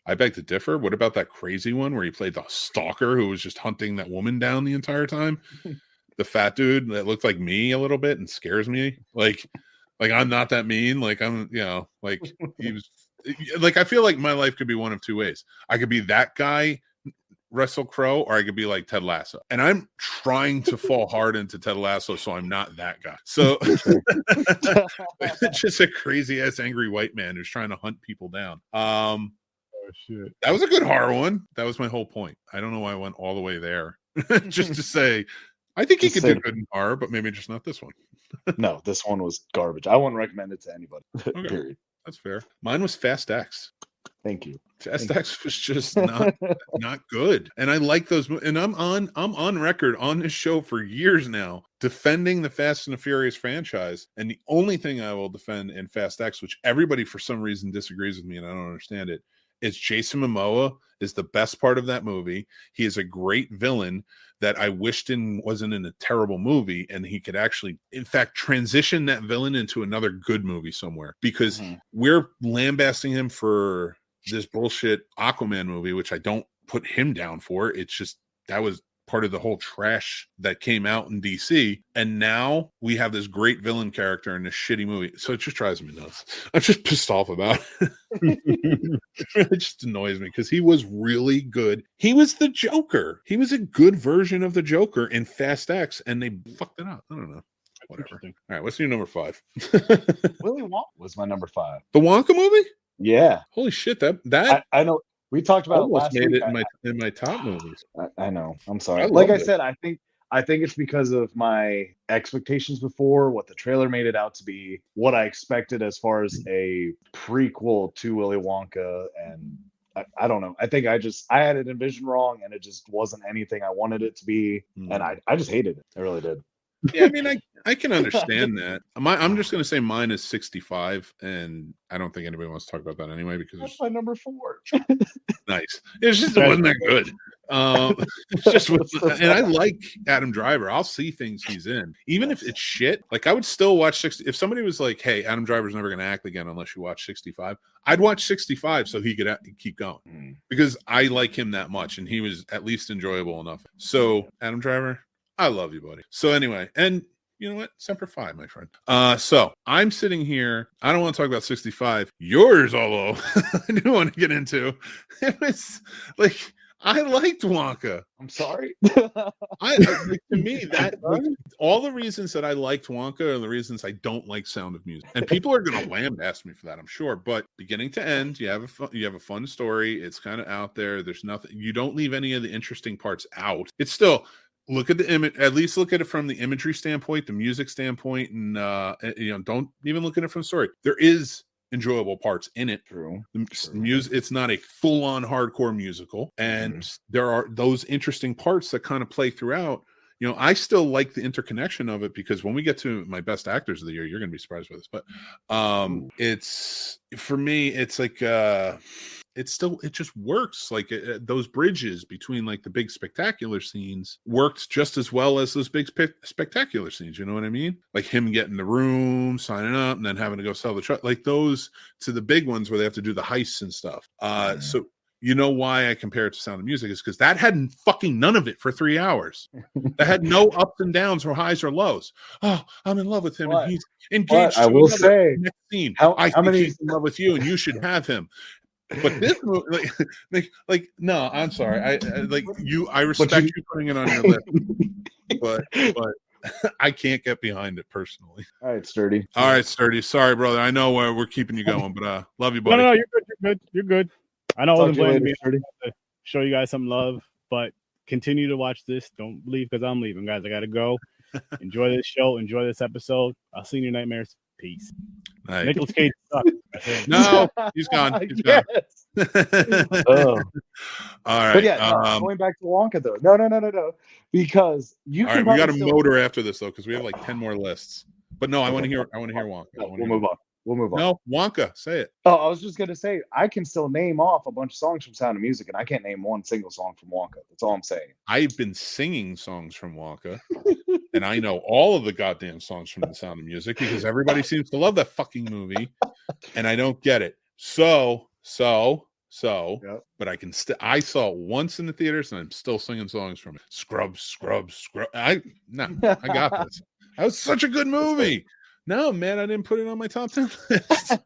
I beg to differ. What about that crazy one where he played the stalker who was just hunting that woman down the entire time? The fat dude that looked like me a little bit and scares me. Like I'm not that mean. Like I'm, like he was like, I feel like my life could be one of 2 ways. I could be that guy, Russell Crowe, or I could be like Ted Lasso. And I'm trying to fall hard into Ted Lasso, so I'm not that guy. So it's just a crazy ass angry white man who's trying to hunt people down. Oh shit. That was a good horror one. That was my whole point. I don't know why I went all the way there. Just to say, I think he could do good in horror, but maybe just not this one. No, this one was garbage. I wouldn't recommend it to anybody. Okay. Period. That's fair. Mine was Fast X. Thank you. Fast X was just not good. And I like those. And I'm on record on this show for years now defending the Fast and the Furious franchise. And the only thing I will defend in Fast X, which everybody for some reason disagrees with me and I don't understand it, is Jason Momoa is the best part of that movie. He is a great villain that I wished wasn't in a terrible movie, and he could actually, in fact, transition that villain into another good movie somewhere, because we're lambasting him for this bullshit Aquaman movie, which I don't put him down for. It's just that was part of the whole trash that came out in DC. And now we have this great villain character in this shitty movie. So it just drives me nuts. I'm just pissed off about it. It just annoys me because he was really good. He was the Joker. He was a good version of the Joker in Fast X, and they fucked it up. I don't know. Whatever. All right, what's your number 5? Willy Wonka was my number 5. The Wonka movie? Yeah. Holy shit! That I know. We talked about it almost last made week. it in my top movies. I know. I'm sorry. I Like I love it. said, I think it's because of my expectations before, what the trailer made it out to be, what I expected as far as a prequel to Willy Wonka, and I don't know. I think I had it envisioned wrong, and it just wasn't anything I wanted it to be, and I just hated it. I really did. Yeah, I mean, I can understand that. I'm just going to say mine is 65, and I don't think anybody wants to talk about that anyway because That's my number 4. nice. It wasn't that good. And I like Adam Driver. I'll see things he's in, even if it's shit. Like I would still watch 60. If somebody was like, "Hey, Adam Driver's never going to act again unless you watch 65," I'd watch 65 so he could keep going because I like him that much, and he was at least enjoyable enough. So Adam Driver, I love you, buddy. So anyway, and you know what? Semper Fi, my friend. So I'm sitting here. I don't want to talk about 65. Yours, although I do want to get into. It was like I liked Wonka. I'm sorry. To me, that all the reasons that I liked Wonka are the reasons I don't like Sound of Music. And people are going to lambaste me for that, I'm sure. But beginning to end, you have a fun story. It's kind of out there. There's nothing. You don't leave any of the interesting parts out. It's still. Look at the image. At least look at it from the imagery standpoint, the music standpoint, and don't even look at it from the story. There is enjoyable parts in it. True. Music. It's not a full-on hardcore musical, and there are those interesting parts that kind of play throughout. You know, I still like the interconnection of it because when we get to my best actors of the year, you're going to be surprised with this. But it's for me, it's like. It just works. Like those bridges between like the big spectacular scenes worked just as well as those big spectacular scenes. You know what I mean? Like him getting the room, signing up, and then having to go sell the truck. Like those to the big ones where they have to do the heists and stuff. So you know why I compare it to Sound of Music is because that had fucking none of it for 3 hours. That had no ups and downs or highs or lows. Oh, I'm in love with him and he's engaged. I will say, next scene. I think he's in love with you and you should have him. But this movie, like, no, I'm sorry. I respect you putting it on your list, but I can't get behind it personally. All right, Sturdy. Sorry, brother. I know we're keeping you going, but love you, buddy. No, you're good. I know I wasn't blaming me Sturdy. to show you guys some love, but continue to watch this. Don't leave because I'm leaving, guys. I gotta go. Enjoy this show. Enjoy this episode. I'll see you in your nightmares. Peace. Nice. Nicolas Cage sucks. No, he's gone. He's gone. Oh. All right. But yeah, going back to Wonka though. No. Because you all can right, we got a motor after this though, because we have like 10 more lists. But no, I want to hear Wonka. We'll move on. No, Wonka, say it. Oh, I was just gonna say I can still name off a bunch of songs from Sound of Music, and I can't name one single song from Wonka. That's all I'm saying. I've been singing songs from Wonka, and I know all of the goddamn songs from The Sound of Music because everybody seems to love that fucking movie, and I don't get it. So, yep. But I can I saw it once in the theaters, and I'm still singing songs from it. Scrubs. I got this. That was such a good movie. No, man, I didn't put it on my top 10 list.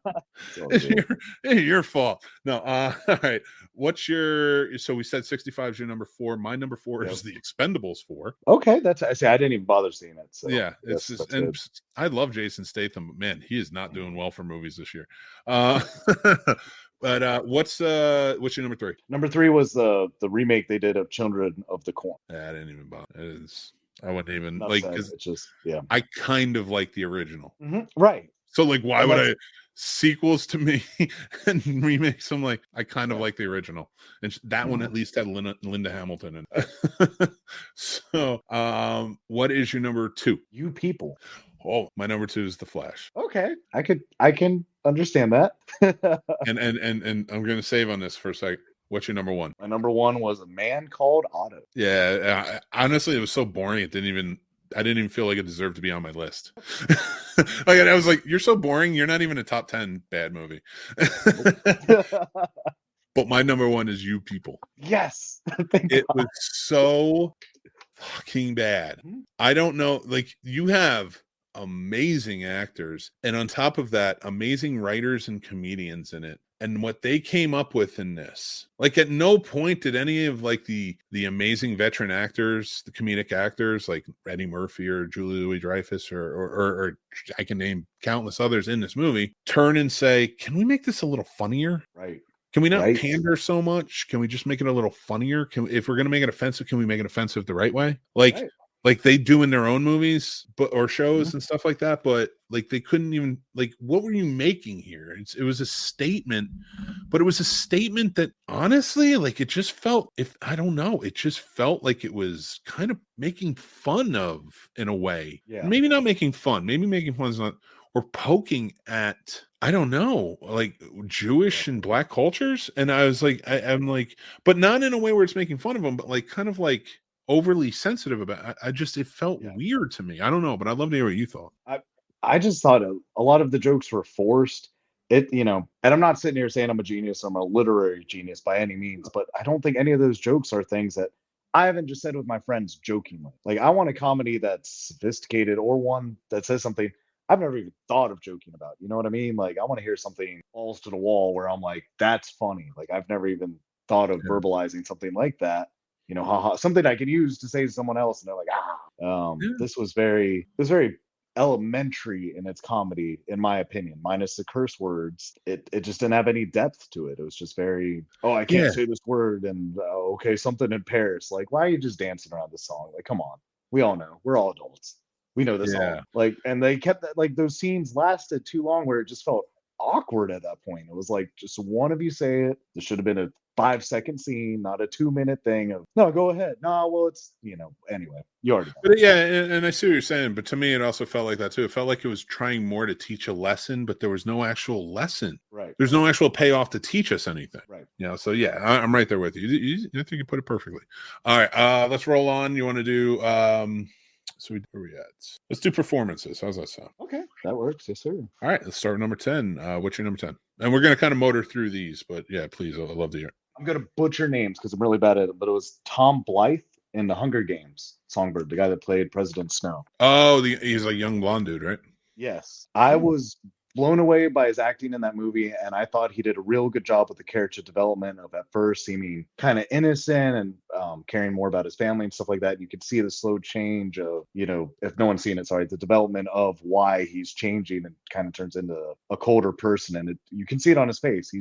It's your fault. No, all right. What's your? So we said 65 is your number 4. My number 4 is The Expendables 4. Okay, I didn't even bother seeing it. So yeah, it's just, and I love Jason Statham, but man, he is not doing well for movies this year. But what's your number 3? Number 3 was the remake they did of Children of the Corn. I didn't even bother. It is. I wouldn't even because it's just I kind of like the original, right? So like, why would I sequels to me and remakes? I'm like, I kind of like the original, and that one at least had Linda Hamilton in it. So, what is your number 2? You People. Oh, my number 2 is The Flash. Okay, I can understand that. and I'm going to save on this for a sec. What's your number 1? My number 1 was A Man Called Otto. Yeah, honestly, it was so boring. I didn't even feel like it deserved to be on my list. Like I was like, "You're so boring. You're not even a top 10 bad movie." But my number 1 is You People. Yes, It was so fucking bad. Mhm. I don't know. Like, you have amazing actors, and on top of that, amazing writers and comedians in it. And what they came up with in this, like, at no point did any of like the amazing veteran actors, the comedic actors like Eddie Murphy or Julie Louis-Dreyfus or I can name countless others in this movie, turn and say, "Can we make this a little funnier? Right. Can we not Right. pander so much? Can we just make it a little funnier? If we're going to make it offensive, can we make it offensive the right way? Right. Like they do in their own movies, or shows Mhm. and stuff like that. But like they couldn't even, like, what were you making here? It was a statement, but it was a statement that honestly, like, it just felt, I don't know, it just felt like it was kind of making fun of, in a way. Yeah. Maybe not making fun. Maybe making fun is not, or poking at, I don't know, like Jewish and Black cultures. And I was like, I'm like, but not in a way where it's making fun of them, but like kind of like overly sensitive about. I just, it felt Yeah. weird to me. I don't know, but I'd love to hear what you thought. I just thought a lot of the jokes were forced. And I'm not sitting here saying I'm a genius, I'm a literary genius by any means, but I don't think any of those jokes are things that I haven't just said with my friends jokingly. Like, I want a comedy that's sophisticated, or one that says something I've never even thought of joking about. You know what I mean? Like, I want to hear something balls to the wall where I'm like, that's funny. Like, I've never even thought of Yeah. verbalizing something like that. Haha, something I can use to say to someone else, and they're like, Yeah. This was very elementary in its comedy, in my opinion, minus the curse words. It just didn't have any depth to it. It was just very, I can't Yeah. say this word, and okay, something in Paris. Like, why are you just dancing around this song? Like, come on, we all know, we're all adults, we know this Yeah. all. Like, and they kept that, like, those scenes lasted too long where it just felt awkward at that point. It was like, just one of you say it. This should have been a 5-second scene, not a 2-minute thing of, no, go ahead. No, well, it's, anyway, you already know. But yeah, and I see what you're saying, but to me, it also felt like that too. It felt like it was trying more to teach a lesson, but there was no actual lesson. Right. There's no actual payoff to teach us anything. Right. So yeah, I'm right there with you. I think you put it perfectly. All right, let's roll on. You want to do where are we at? Let's do performances. How's that sound? Okay, that works. Yes, sir. All right, let's start with number 10. What's your number 10? And we're gonna kind of motor through these, but yeah, please, I'd love to hear it. I'm gonna butcher names because I'm really bad at it, but it was Tom Blythe in the Hunger Games Songbird, the guy that played President Snow. Oh, he's like young blonde dude, right? Yes, I was blown away by his acting in that movie, and I thought he did a real good job with the character development of, at first seeming kind of innocent and caring more about his family and stuff like that. You could see the slow change of, if no one's seen it, sorry, the development of why he's changing and kind of turns into a colder person, and you can see it on his face.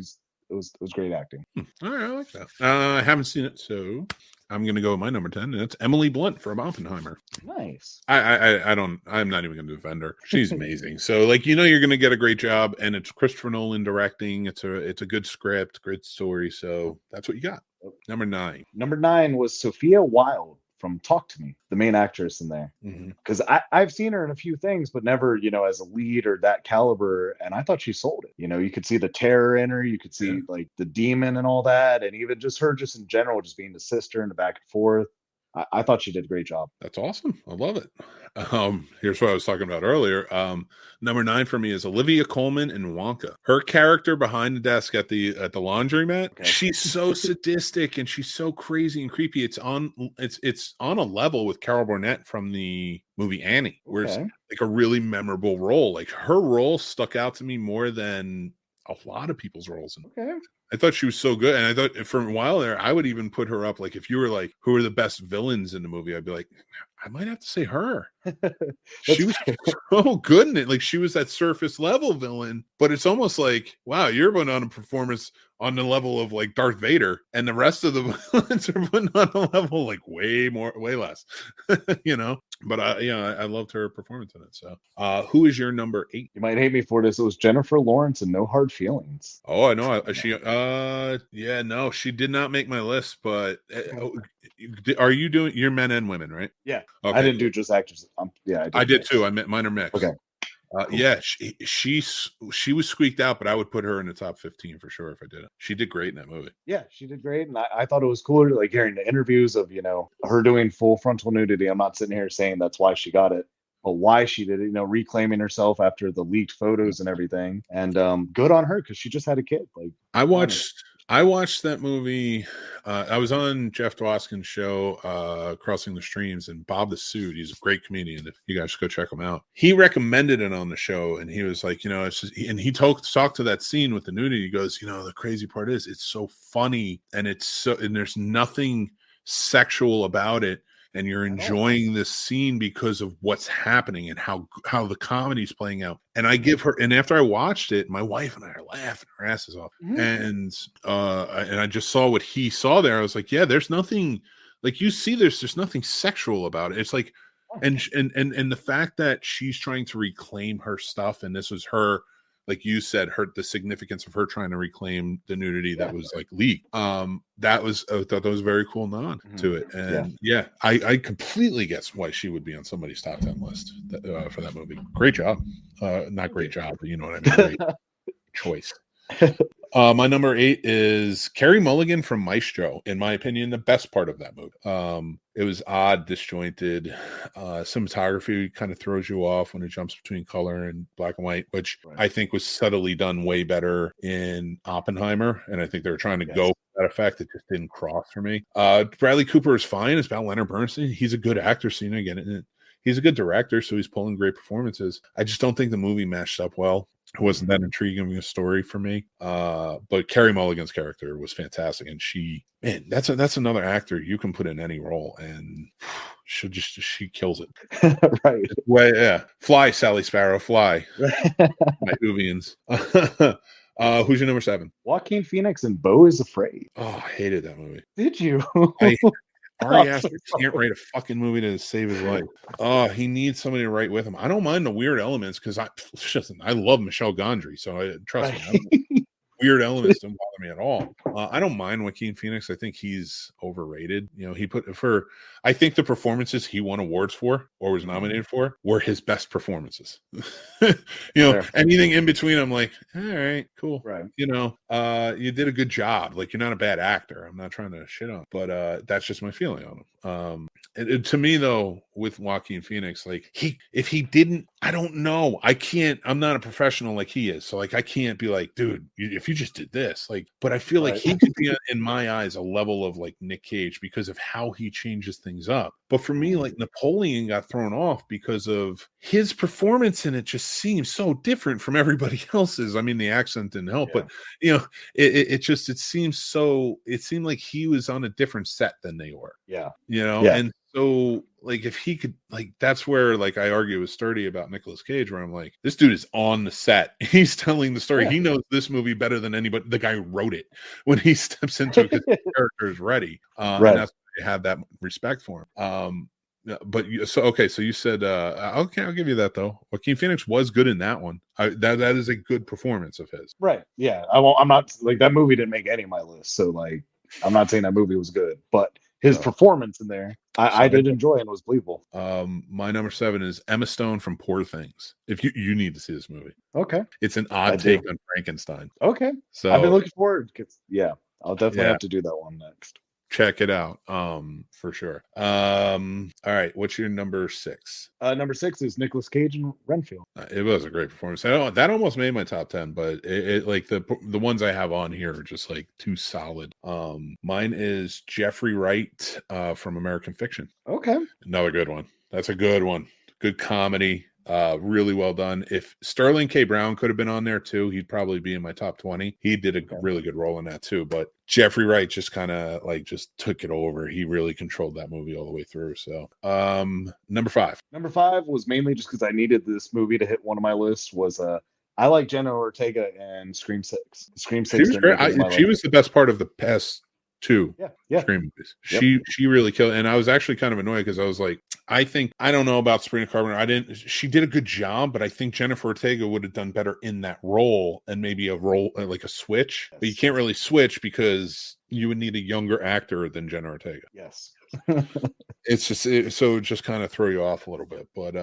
It was great acting. All right, I like that. I haven't seen it, so I'm gonna go with my number 10, and it's Emily Blunt from Oppenheimer. Nice. I'm not even gonna defend her. She's amazing. So, like, you're gonna get a great job, and it's Christopher Nolan directing. It's a good script, great story. So that's what you got. Number 9. Number 9 was Sophia Wilde from Talk to Me, the main actress in there. Because I've seen her in a few things, but never, as a lead or that caliber. And I thought she sold it. You could see the terror in her. You could see like the demon and all that. And even just her, just in general, just being the sister and the back and forth. I thought she did a great job. That's awesome. I love it. Here's what I was talking about earlier. Number 9 for me is Olivia Colman in Wonka. Her character behind the desk at the laundromat. Okay. She's so sadistic and she's so crazy and creepy. It's on a level with Carol Burnett from the movie Annie, where it's like a really memorable role. Like, her role stuck out to me more than a lot of people's roles. I thought she was so good. And I thought for a while there, I would even put her up. Like, if you were like, who are the best villains in the movie? I'd be like, I might have to say her. She was so good in it. Like, she was that surface level villain, but it's almost like, wow, you're putting on a performance on the level of like Darth Vader, and the rest of the villains are putting on a level like way less, But I loved her performance in it. So, who is your number 8? You might hate me for this. It was Jennifer Lawrence in No Hard Feelings. Oh, I know. No, she did not make my list. But are you doing your men and women, right? Yeah. Okay. I didn't do just actors. I did too. I meant mine are mixed. Okay. Cool. Yeah, she was squeaked out, but I would put her in the top 15 for sure if I did it. She did great in that movie. Yeah, she did great, and I thought it was cooler, like hearing the interviews of her doing full frontal nudity. I'm not sitting here saying that's why she got it, but why she did it. Reclaiming herself after the leaked photos and everything, and good on her because she just had a kid. Like, I watched I watched that movie. I was on Jeff Dwoskin's show, Crossing the Streams, and Bob the Suit. He's a great comedian. If you guys should go check him out. He recommended it on the show, and he was like, it's just, and he talked to that scene with the nudity. He goes, the crazy part is it's so funny, and there's nothing sexual about it. And you're enjoying this scene because of what's happening and how the comedy's playing out. And I give her, and after I watched it, my wife and I are laughing our asses off. Mm-hmm. And I just saw what he saw there. I was like, yeah, there's nothing like you see. There's nothing sexual about it. It's like, and the fact that she's trying to reclaim her stuff, and this was her. Like you said, the significance of her trying to reclaim the nudity that was like leaked. I thought that was a very cool nod to it. And I completely guess why she would be on somebody's top 10 list for that movie. Great job. Not great job, but you know what I mean. Great choice. My number 8 is Carey Mulligan from Maestro. In my opinion, the best part of that movie. It was odd, disjointed. Cinematography kind of throws you off when it jumps between color and black and white, which I think was subtly done way better in Oppenheimer. And I think they were trying to go for that effect. It just didn't cross for me. Bradley Cooper is fine. It's about Leonard Bernstein. He's a good actor. So, again, he's a good director, so he's pulling great performances. I just don't think the movie matched up well. It wasn't that intriguing of a story for me. But Carey Mulligan's character was fantastic, and that's another actor you can put in any role, and she kills it. Right. Well, fly, Sally Sparrow, fly. My Hoovians. Who's your number 7? Joaquin Phoenix and Beau is Afraid. Oh, I hated that movie. Did you? Ari Aster can't write a fucking movie to save his life. Oh, he needs somebody to write with him. I don't mind the weird elements because I love Michelle Gondry, so trust me. Weird elements don't bother me at all. I don't mind Joaquin Phoenix. I think he's overrated. I think the performances he won awards for or was nominated for were his best performances. Anything in between, I'm like, all right, cool. Right. You did a good job. Like, you're not a bad actor. I'm not trying to shit on him, but that's just my feeling on him. To me, though, with Joaquin Phoenix, like if he didn't, I don't know. I'm not a professional like he is. So like, I can't be like, dude, if you just did this, like, but I feel like he could be in my eyes a level of like Nick Cage because of how he changes things up. But for me, like Napoleon got thrown off because of his performance in it just seems so different from everybody else's. I mean, the accent didn't help, but it seemed like he was on a different set than they were. Yeah. And so like if he could, like, that's where like I argue with Sturdy about Nicolas Cage, where I'm like, this dude is on the set. He's telling the story. He knows this movie better than anybody. The guy who wrote it when he steps into it because the character is ready. And that's why I have that respect for him. But so you said okay, I'll give you that though. Joaquin Phoenix was good in that one. That is a good performance of his. Right. Yeah. I'm not like that movie didn't make any of my list, so like I'm not saying that movie was good, but his performance in there, I did enjoy and was believable. My number 7 is Emma Stone from Poor Things. If you need to see this movie, okay, it's an odd take on Frankenstein. Okay, so I've been looking forward. I'll definitely have to do that one next. Check it out, for sure. All right, what's your number 6? Number 6 is Nicolas Cage and Renfield. It was a great performance. That almost made my top 10, but it like the ones I have on here are just like too solid. Mine is Jeffrey Wright from American Fiction. Okay, another good one. That's a good one. Good comedy. Really well done. If Sterling K. Brown could have been on there too, he'd probably be in my top 20. He did a really good role in that too, but Jeffrey Wright just kind of like just took it over. He really controlled that movie all the way through. So number 5 was mainly just because I needed this movie to hit one of my lists. Was I like Jenna Ortega and Scream 6. Scream 6 she was great. She was the best part of the past 2 Scream movies. She really killed it. And I was actually kind of annoyed because I was like, I don't know about Sabrina Carpenter. She did a good job, but I think Jennifer Ortega would have done better in that role, and maybe a role like a switch. But you can't really switch because you would need a younger actor than Jenna Ortega. Yes. It's just so it just kind of throw you off a little bit. But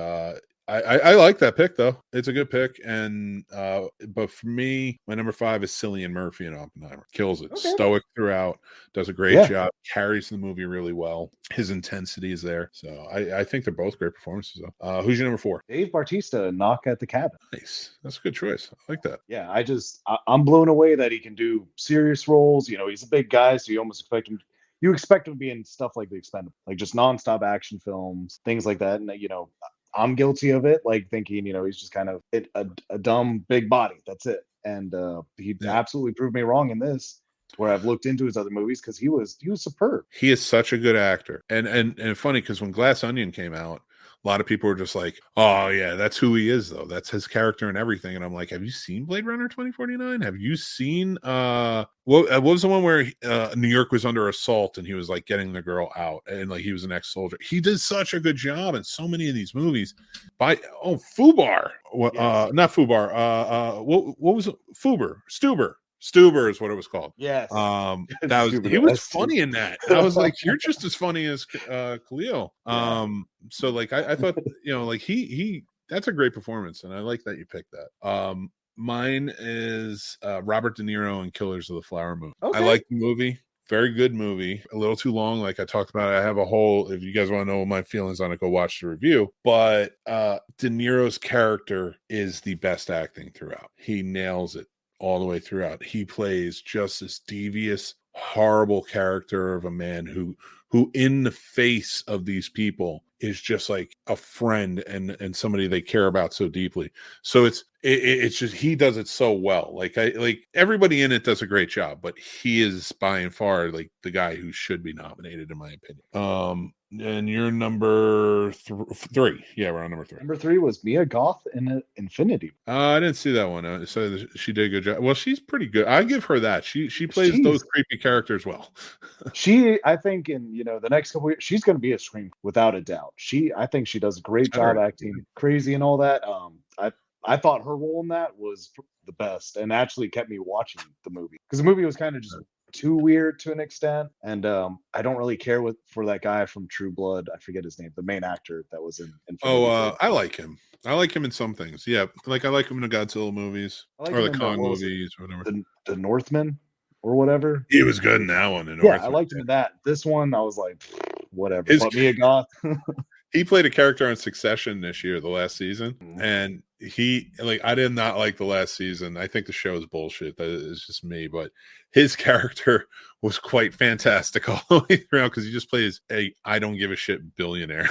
I like that pick though. It's a good pick, and but for me, my number 5 is Cillian Murphy in Oppenheimer. Kills it, Okay. stoic throughout, does a great job, carries the movie really well. His intensity is there, so I think they're both great performances. Though. Who's your number 4? Dave Bautista, Knock at the Cabin. Nice, that's a good choice. I like that. Yeah, I'm blown away that he can do serious roles. You know, he's a big guy, so you almost expect him. You expect him to be in stuff like The Expendables, like just nonstop action films, things like that. And you know, I'm guilty of it, like thinking, you know, he's just kind of a dumb big body. That's it. And he absolutely proved me wrong in this, where I've looked into his other movies, because he was superb. He is such a good actor, and funny because when Glass Onion came out, a lot of people were just like, "Oh yeah, that's who he is, though. That's his character and everything." And I'm like, "Have you seen Blade Runner 2049? Have you seen what was the one where New York was under assault and he was like getting the girl out, and like he was an ex-soldier? He did such a good job in so many of these movies. Fubar, not Fubar. What was it? Stuber is what it was called. Yes. He was funny in that. I was like, you're just as funny as Khalil. So like I thought, you know, like he that's a great performance, and I like that you picked that. Mine is Robert De Niro in Killers of the Flower Moon. Okay. I like the movie. Very good movie. A little too long, like I talked about. I have a whole, if you guys want to know my feelings on it, go watch the review. But De Niro's character is the best acting throughout. He nails it all the way throughout. He plays just this devious, horrible character of a man who in the face of these people is just like a friend and somebody they care about so deeply. So it's just, he does it so well. Like everybody in it does a great job, but he is by and far like the guy who should be nominated, in my opinion. And you're number 3. Yeah, we're on number 3. Number 3 was Mia Goth in Infinity. I didn't see that one. So she did a good job. Well, she's pretty good. I give her that. She plays those creepy characters well. I think in, you know, the next couple years, she's going to be a scream without a doubt. I think she does a great job acting crazy and all that. I thought her role in that was the best, and actually kept me watching the movie, because the movie was kind of just too weird to an extent. And I don't really care for that guy from True Blood. I forget his name, the main actor that was in Infinity. I like him. I like him in some things. Yeah, like I like him in the Godzilla movies or the Kong movies or whatever. The Northman or whatever. He was good in that one. I liked him in that. This one, I was like, whatever. But Mia Goth. He played a character on Succession this year, the last season, and I did not like the last season. I think the show is bullshit. That is just me, but his character was quite fantastic all the way throughout, because he just plays I don't give a shit billionaire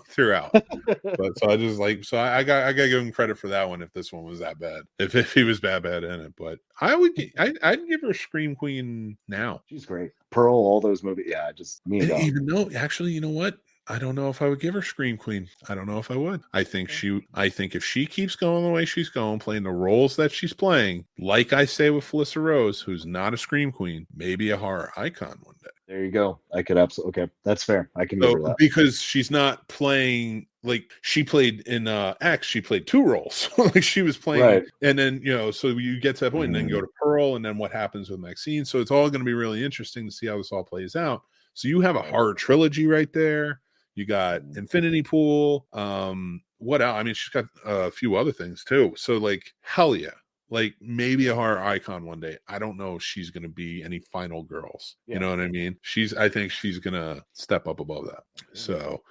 throughout. But so I just I gotta give him credit for that one. If this one was that bad, if he was bad in it, but I'd give her Scream Queen now. She's great. Pearl, all those movies. Yeah, just me. Even though, actually, you know what? I don't know if I would give her Scream Queen. I don't know if I would. I think if she keeps going the way she's going, playing the roles that she's playing, like I say with Felissa Rose, who's not a Scream Queen, maybe a horror icon one day. There you go. I could absolutely. Okay, that's fair. I can give her that, because she's not playing like she played in X. She played 2 roles. Like she was playing, right. And then, you know, so you get to that point, and then go to Pearl, and then what happens with Maxine. So it's all going to be really interesting to see how this all plays out. So you have a horror trilogy right there. You got Infinity Pool. What else? I mean, she's got a few other things too. So like, hell yeah. Like maybe a horror icon one day. I don't know if she's going to be any final girls. Yeah. You know what I mean? I think she's going to step up above that. So,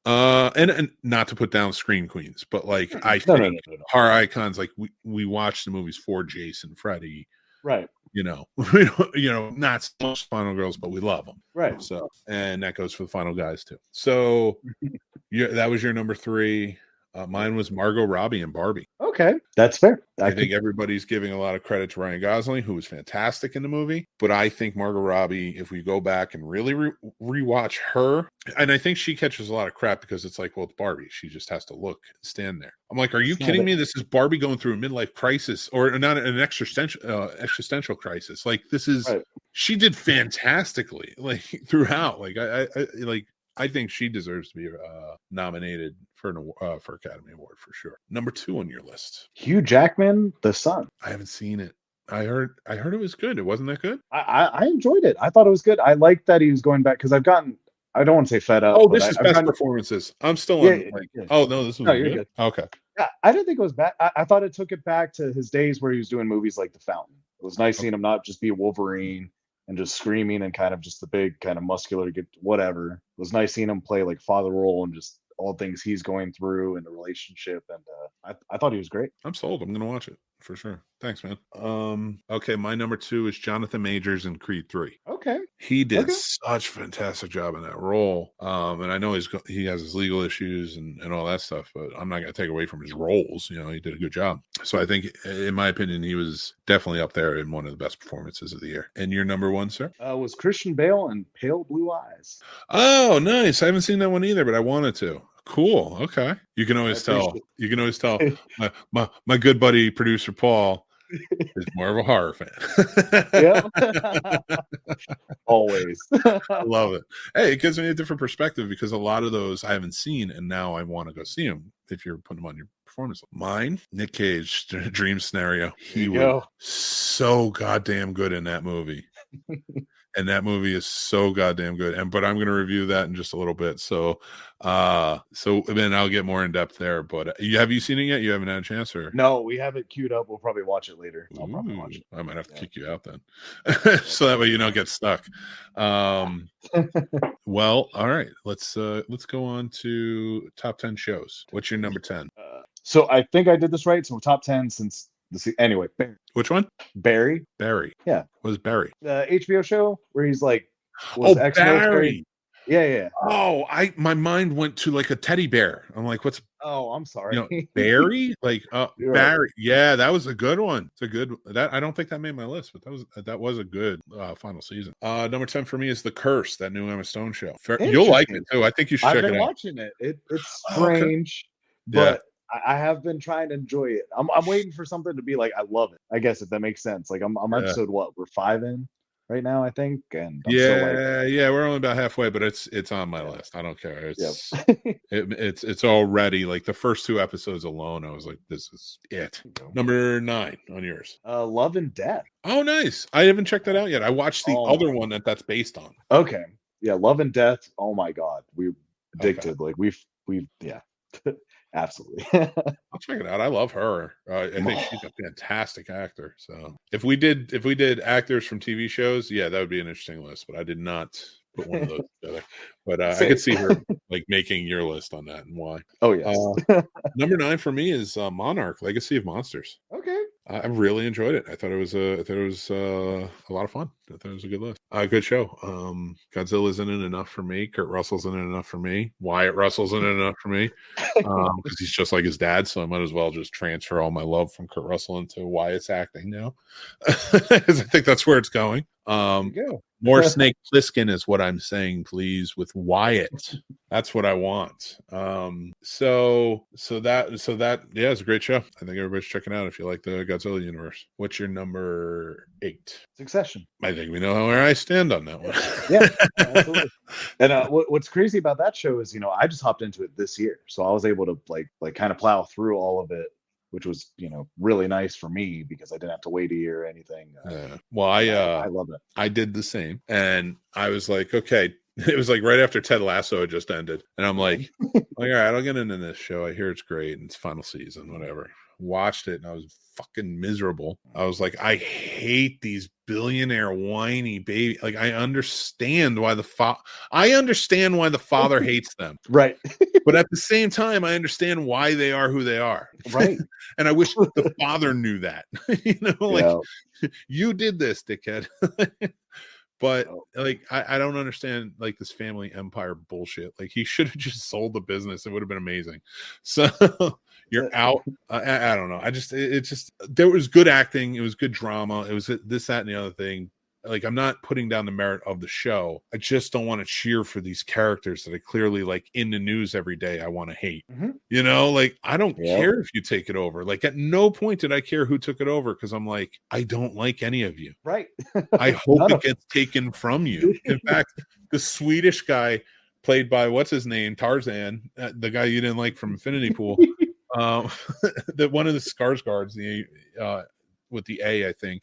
and not to put down Scream Queens, but like, I think horror icons, like we watch the movies for Jason, Freddy. Right. You know, not so much final girls, but we love them. Right. So, and that goes for the final guys too. So that was your number 3. Mine was Margot Robbie and Barbie. Okay, that's fair. I think everybody's giving a lot of credit to Ryan Gosling, who was fantastic in the movie. But I think Margot Robbie, if we go back and really rewatch her, and I think she catches a lot of crap because it's like, well, it's Barbie. She just has to look and stand there. I'm like, are you kidding me? This is Barbie going through a midlife crisis, or not an existential crisis. Like this is, right. She did fantastically, like throughout. Like I think she deserves to be nominated for Academy Award for sure. Number 2 on your list, Hugh Jackman, The Son. I haven't seen it. I heard it was good. It wasn't that good. I enjoyed it. I thought it was good. I liked that he was going back, because I don't want to say fed up. Oh, but this is I'm best kind of, performances. I'm still yeah, on yeah, like. yeah. Oh no, this was No, you're good. good. Okay. Yeah, I didn't think it was bad. I thought it took it back to his days where he was doing movies like The Fountain. It was nice seeing him not just be Wolverine and just screaming and kind of just the big kind of muscular get whatever. It was nice seeing him play like father role and just all things he's going through and the relationship. And I thought he was great. I'm sold. I'm gonna watch it for sure. Thanks, man. Okay, my number 2 is Jonathan Majors in Creed 3. Okay. He did Okay. such a fantastic job in that role. And I know he has his legal issues and all that stuff, but I'm not gonna take away from his roles. You know, he did a good job. So I think, in my opinion, he was definitely up there in one of the best performances of the year. And your number 1, sir? Was Christian Bale and Pale Blue Eyes. Oh, nice. I haven't seen that one either, but I wanted to. Cool. Okay. You can always tell. appreciate- You can always tell my good buddy producer Paul is more of a horror fan. Yeah. Always. I love it. Hey, it gives me a different perspective because a lot of those I haven't seen, and now I want to go see them. If you're putting them on your performance, mine, Nick Cage, Dream Scenario. He was so goddamn good in that movie. And that movie is so goddamn good. But I'm going to review that in just a little bit. So then I'll get more in depth there. But have you seen it yet? You haven't had a chance, or No, we have it queued up. We'll probably watch it later. I'll probably watch it. I might have to kick you out then, so that way you don't get stuck. Well, all right. Let's go on to top 10 shows. What's your number 10? So I think I did this right. So top 10 since anyway. Which one? Barry. Barry. Yeah. What is Barry? The HBO show where he's like, was Barry. Yeah. Oh, my mind went to like a teddy bear. I'm like, what's? Oh, I'm sorry. Barry? Like You're Barry. right. Yeah, that was a good one. It's a good that. I don't think that made my list, but that was a good final season. Number 10 for me is The Curse, that new Emma Stone show. You'll like it too. I think you should check it out. I've been watching it. It's strange, but I have been trying to enjoy it. I'm waiting for something to be like, I love it. I guess if that makes sense. Like I'm episode we're 5 in right now, I think, and I'm we're only about halfway, but it's on my list. I don't care. It's it's already like the first 2 episodes alone. I was like, this is it. Number 9 on yours. Love and Death. Oh, nice. I haven't checked that out yet. I watched the other one that's based on. Okay, yeah, Love and Death. Oh my God, we addicted. Like we've absolutely. I'll check it out. I love her. I think she's a fantastic actor. So if we did actors from TV shows, that would be an interesting list. But I did not put one of those together. But I could see her like making your list on that and why. Oh yes. Number 9 for me is Monarch: Legacy of Monsters. Okay. I really enjoyed it. I thought it was a lot of fun. I thought it was a good list. Good show. Godzilla's in it enough for me. Kurt Russell's in it enough for me. Wyatt Russell's in it enough for me. Because he's just like his dad, so I might as well just transfer all my love from Kurt Russell into Wyatt's acting now. Because I think that's where it's going. More Snake Plissken is what I'm saying, please, with Wyatt. That's what I want. So that it's a great show. I think everybody's checking out if you like the Godzilla universe. What's your number 8? Succession. I think we know where I stand on that one. Yeah, absolutely. And what's crazy about that show is, I just hopped into it this year, so I was able to like kind of plow through all of it, which was really nice for me because I didn't have to wait a year or anything. Well, I love it. I did the same, and I was like, okay. It was like right after Ted Lasso had just ended, and I'm like, all right, I'll get into this show. I hear it's great, and it's final season, whatever. Watched it, and I was fucking miserable. I was like, I hate these billionaire whiny baby. Like, I understand why the father hates them, right? But at the same time, I understand why they are who they are, right? And I wish the father knew that. You did this, dickhead. But like, I don't understand like this family empire bullshit. Like, he should have just sold the business. It would have been amazing. So you're out. I don't know. It's just there was good acting. It was good drama. It was this, that, and the other thing. Like, I'm not putting down the merit of the show. I just don't want to cheer for these characters that I clearly like in the news every day. I want to hate. Mm-hmm. Like, I don't care if you take it over. Like, at no point did I care who took it over because I'm like, I don't like any of you. Right. I hope it gets taken from you. In fact, the Swedish guy played by what's his name, Tarzan, the guy you didn't like from Infinity Pool, that one of the Skarsgårds, the with the A, I think.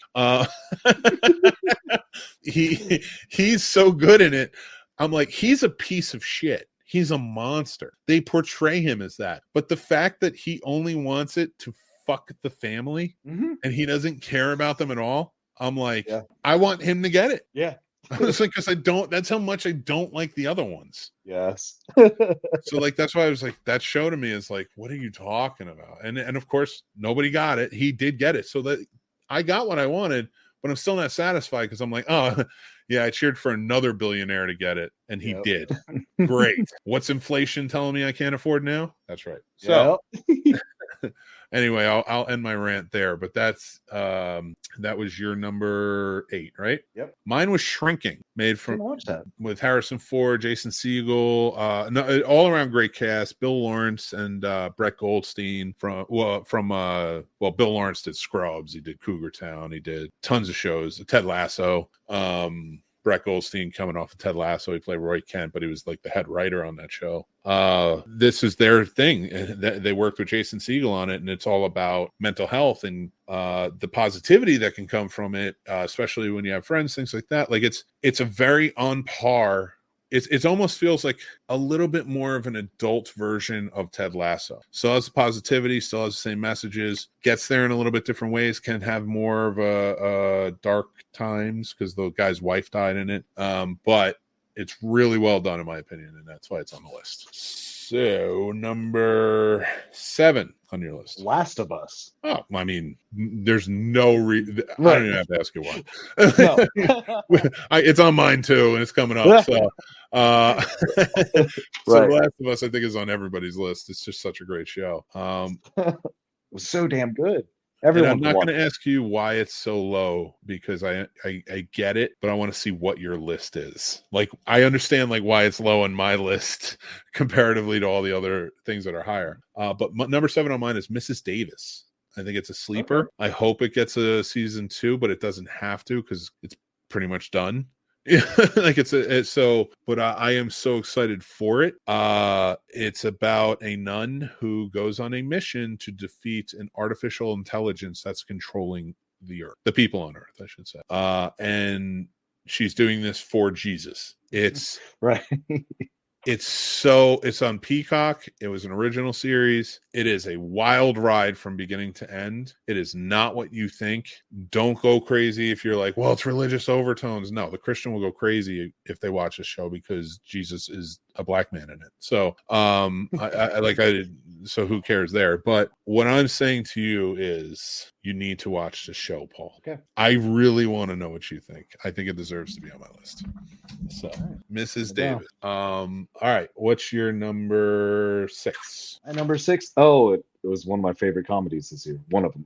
He's so good in it. I'm like, he's a piece of shit. He's a monster. They portray him as that. But the fact that he only wants it to fuck the family Mhm. and he doesn't care about them at all, I'm like, Yeah. I want him to get it. Yeah. I was like, because that's how much I don't like the other ones. Yes. So like that's why I was like, that show to me is like, what are you talking about? And of course nobody got it. He did get it. So that I got what I wanted, but I'm still not satisfied because I'm like, oh yeah, I cheered for another billionaire to get it, and he Yep. did. Great. What's inflation telling me I can't afford now? That's right. So Yep. anyway, I'll end my rant there. But that was your number 8, right? Yep. Mine was Shrinking, made Didn't watch that. with Harrison Ford, Jason Segel, no, all around great cast. Bill Lawrence and Brett Goldstein Bill Lawrence did Scrubs, he did Cougar Town, he did tons of shows. Ted Lasso. Brett Goldstein coming off of Ted Lasso, he played Roy Kent, but he was like the head writer on that show. This is their thing. They worked with Jason Segel on it, and it's all about mental health and the positivity that can come from it, especially when you have friends, things like that. Like it's a very on par. It almost feels like a little bit more of an adult version of Ted Lasso. Still has the positivity, still has the same messages, gets there in a little bit different ways, can have more of a dark times because the guy's wife died in it. But it's really well done in my opinion, and that's why it's on the list. So number 7 on your list, Last of Us. Oh, I mean, there's no reason. I Right. don't even have to ask you why. No. It's on mine too, and it's coming up. So, so Right. Last of Us, I think, is on everybody's list. It's just such a great show. It was so damn good. And Everyone I'm not could watch going to it. ask you why it's so low because I get it, but I want to see what your list is. Like, I understand like why it's low on my list comparatively to all the other things that are higher. But number 7 on mine is Mrs. Davis. I think it's a sleeper. Okay. I hope it gets a season 2, but it doesn't have to because it's pretty much done. Yeah, like but I am so excited for it. It's about a nun who goes on a mission to defeat an artificial intelligence that's controlling the people on Earth, I should say. And she's doing this for Jesus. It's Right. it's on Peacock. It was an original series. It is a wild ride from beginning to end. It is not what you think. Don't go crazy if you're like, well, it's religious overtones. No, the Christian will go crazy if they watch this show because Jesus is a black man in it. So so who cares there? But what I'm saying to you is you need to watch the show, Paul. Okay. I really want to know what you think. I think it deserves to be on my list. So Mrs. Davis. All right. What's your number 6? And number 6, it was one of my favorite comedies this year. One of them.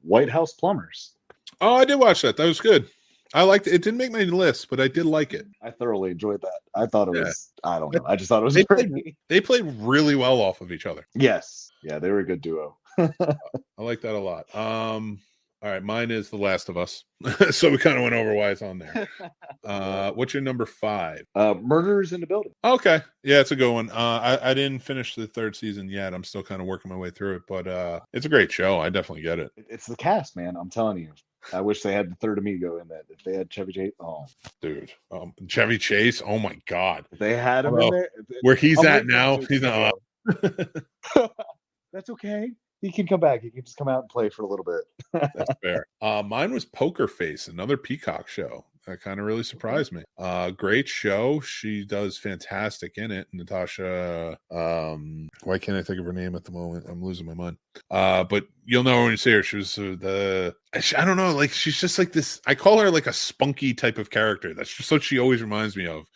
White House Plumbers. Oh, I did watch that. That was good. I liked it. It didn't make my list, but I did like it. I thoroughly enjoyed that. I thought it was, I don't know. I just thought it was great. They played really well off of each other. Yes. Yeah, they were a good duo. I like that a lot. All right, mine is The Last of Us. So we kind of went over why it's on there. What's your number 5? Murders in the Building. Okay. Yeah, it's a good one. I didn't finish the 3rd season yet. I'm still kind of working my way through it, but it's a great show. I definitely get it. It's the cast, man. I'm telling you. I wish they had the third amigo in that. If they had Chevy Chase, dude, Chevy Chase. Oh my God, if they had him in there, where he's at now, he's not. That's okay. He can come back. He can just come out and play for a little bit. That's fair. Mine was Poker Face, another Peacock show. That kind of really surprised me. Great show. She does fantastic in it. Natasha, why can't I think of her name at the moment? I'm losing my mind. But you'll know when you see her. She was I don't know, like she's just like this. I call her like a spunky type of character. That's just what she always reminds me of.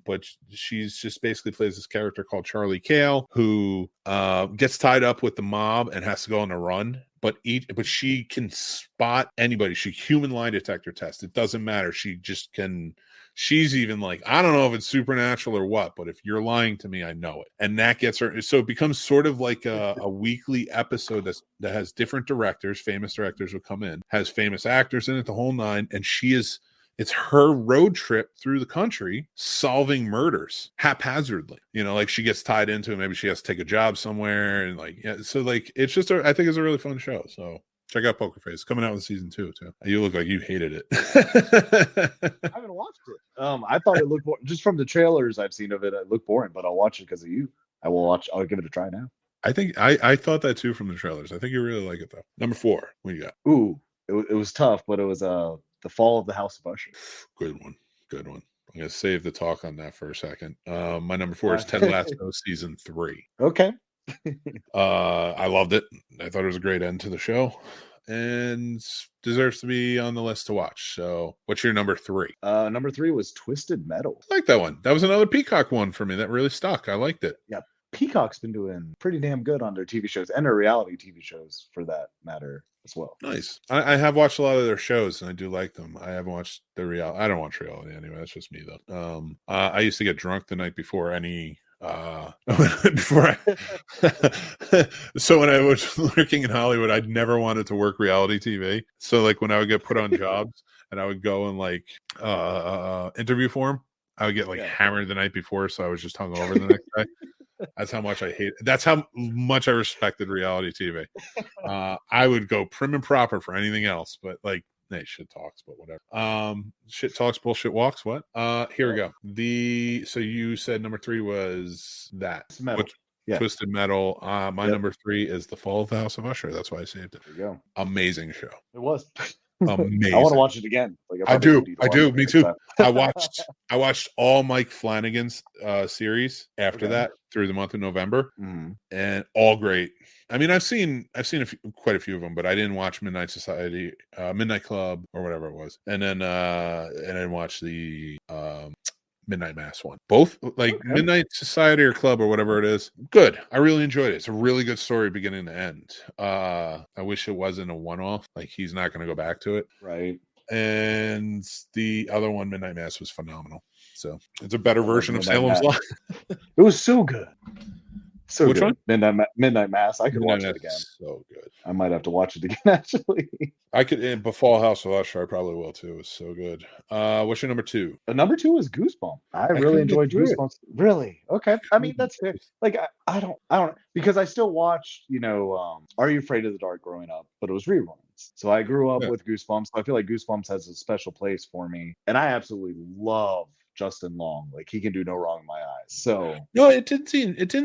But she's just basically plays this character called Charlie Cale who gets tied up with the mob and has to go on the run. But she can spot anybody. She human lie detector test. It doesn't matter. She just can. She's even like, I don't know if it's supernatural or what, but if you're lying to me, I know it. And that gets her. So it becomes sort of like a weekly episode that has different directors. Famous directors will come in, has famous actors in it, the whole nine. And it's her road trip through the country solving murders haphazardly. You know, like she gets tied into it. Maybe she has to take a job somewhere. And like, yeah, so like, it's just, I think it's a really fun show. So Check out Poker Face. Coming out with season 2 too. You look like you hated it. I haven't watched it. I thought it looked just from the trailers I've seen of it. It looked boring, but I'll watch it because of you. I'll give it a try now. I think I thought that too from the trailers. I think you really like it though. Number 4. What you got? Ooh, it was tough, but it was The Fall of the House of Usher. Good one. I'm gonna save the talk on that for a second. My number 4 is Ted Lasso season 3. Okay. I loved it. I thought it was a great end to the show, and deserves to be on the list to watch. So, what's your number 3? Number 3 was Twisted Metal. I like that one. That was another Peacock one for me that really stuck. I liked it. Yeah, Peacock's been doing pretty damn good on their TV shows and their reality TV shows, for that matter, as well. Nice. I have watched a lot of their shows, and I do like them. I haven't watched the reality. I don't watch reality anyway. That's just me, though. I used to get drunk the night before any. So when I was working in Hollywood, I'd never wanted to work reality TV. So like when I would get put on jobs and I would go and like interview for them, I would get like hammered the night before, so I was just hungover the next day. That's how much I hate. That's how much I respected reality TV. I would go prim and proper for anything else, but like, hey, shit talks, but whatever. Shit talks, bullshit walks. What? Here we go. So you said number 3 was that Metal. Twisted Metal. My number 3 is The Fall of the House of Usher. That's why I saved it. There you go. Amazing show. It was. Amazing. I want to watch it again. Like, I do. Me too. I watched all Mike Flanagan's series after that through the month of November, and all great. I mean, I've seen quite a few of them, but I didn't watch Midnight Society, Midnight Club, or whatever it was, and then watch the Midnight Mass one. Both Midnight Society or Club or whatever it is. Good. I really enjoyed it. It's a really good story beginning to end. I wish it wasn't a one-off. Like, he's not going to go back to it. Right. And the other one, Midnight Mass, was phenomenal. So it's a better version of Salem's Lot. It was so good. So which good. one? Midnight Mass. I could watch it again. So good. I might have to watch it again, actually. I could, but Fall House of Usher, I probably will too. It was so good. What's your number 2? Number 2 is Goosebumps. I really enjoyed Goosebumps. Really? Okay. I mean, that's fair. Like, I don't, because I still watched, Are You Afraid of the Dark growing up, but it was reruns. So I grew up with Goosebumps. So I feel like Goosebumps has a special place for me. And I absolutely love Justin Long. Like, he can do no wrong in my eyes. So no, it didn't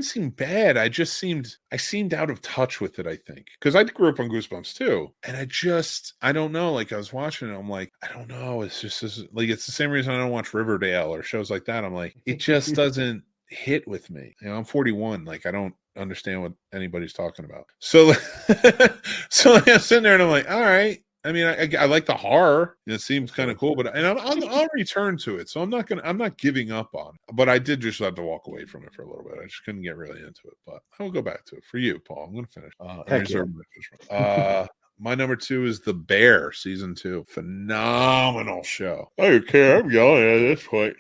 seem bad. I seemed out of touch with it, I think, because I grew up on Goosebumps too, and I don't know, like, I was watching it, I'm like, I don't know, it's the same reason I don't watch Riverdale or shows like that. I'm like, it just doesn't hit with me. I'm 41, like, I don't understand what anybody's talking about. So so I'm sitting there and I'm like, all right. I mean, I like the horror. It seems kind of cool, but I'll return to it. So I'm not giving up on it. But I did just have to walk away from it for a little bit. I just couldn't get really into it. But I will go back to it for you, Paul. I'm going to finish. My number 2 is The Bear season 2. Phenomenal show. I don't care. I'm yelling at this point.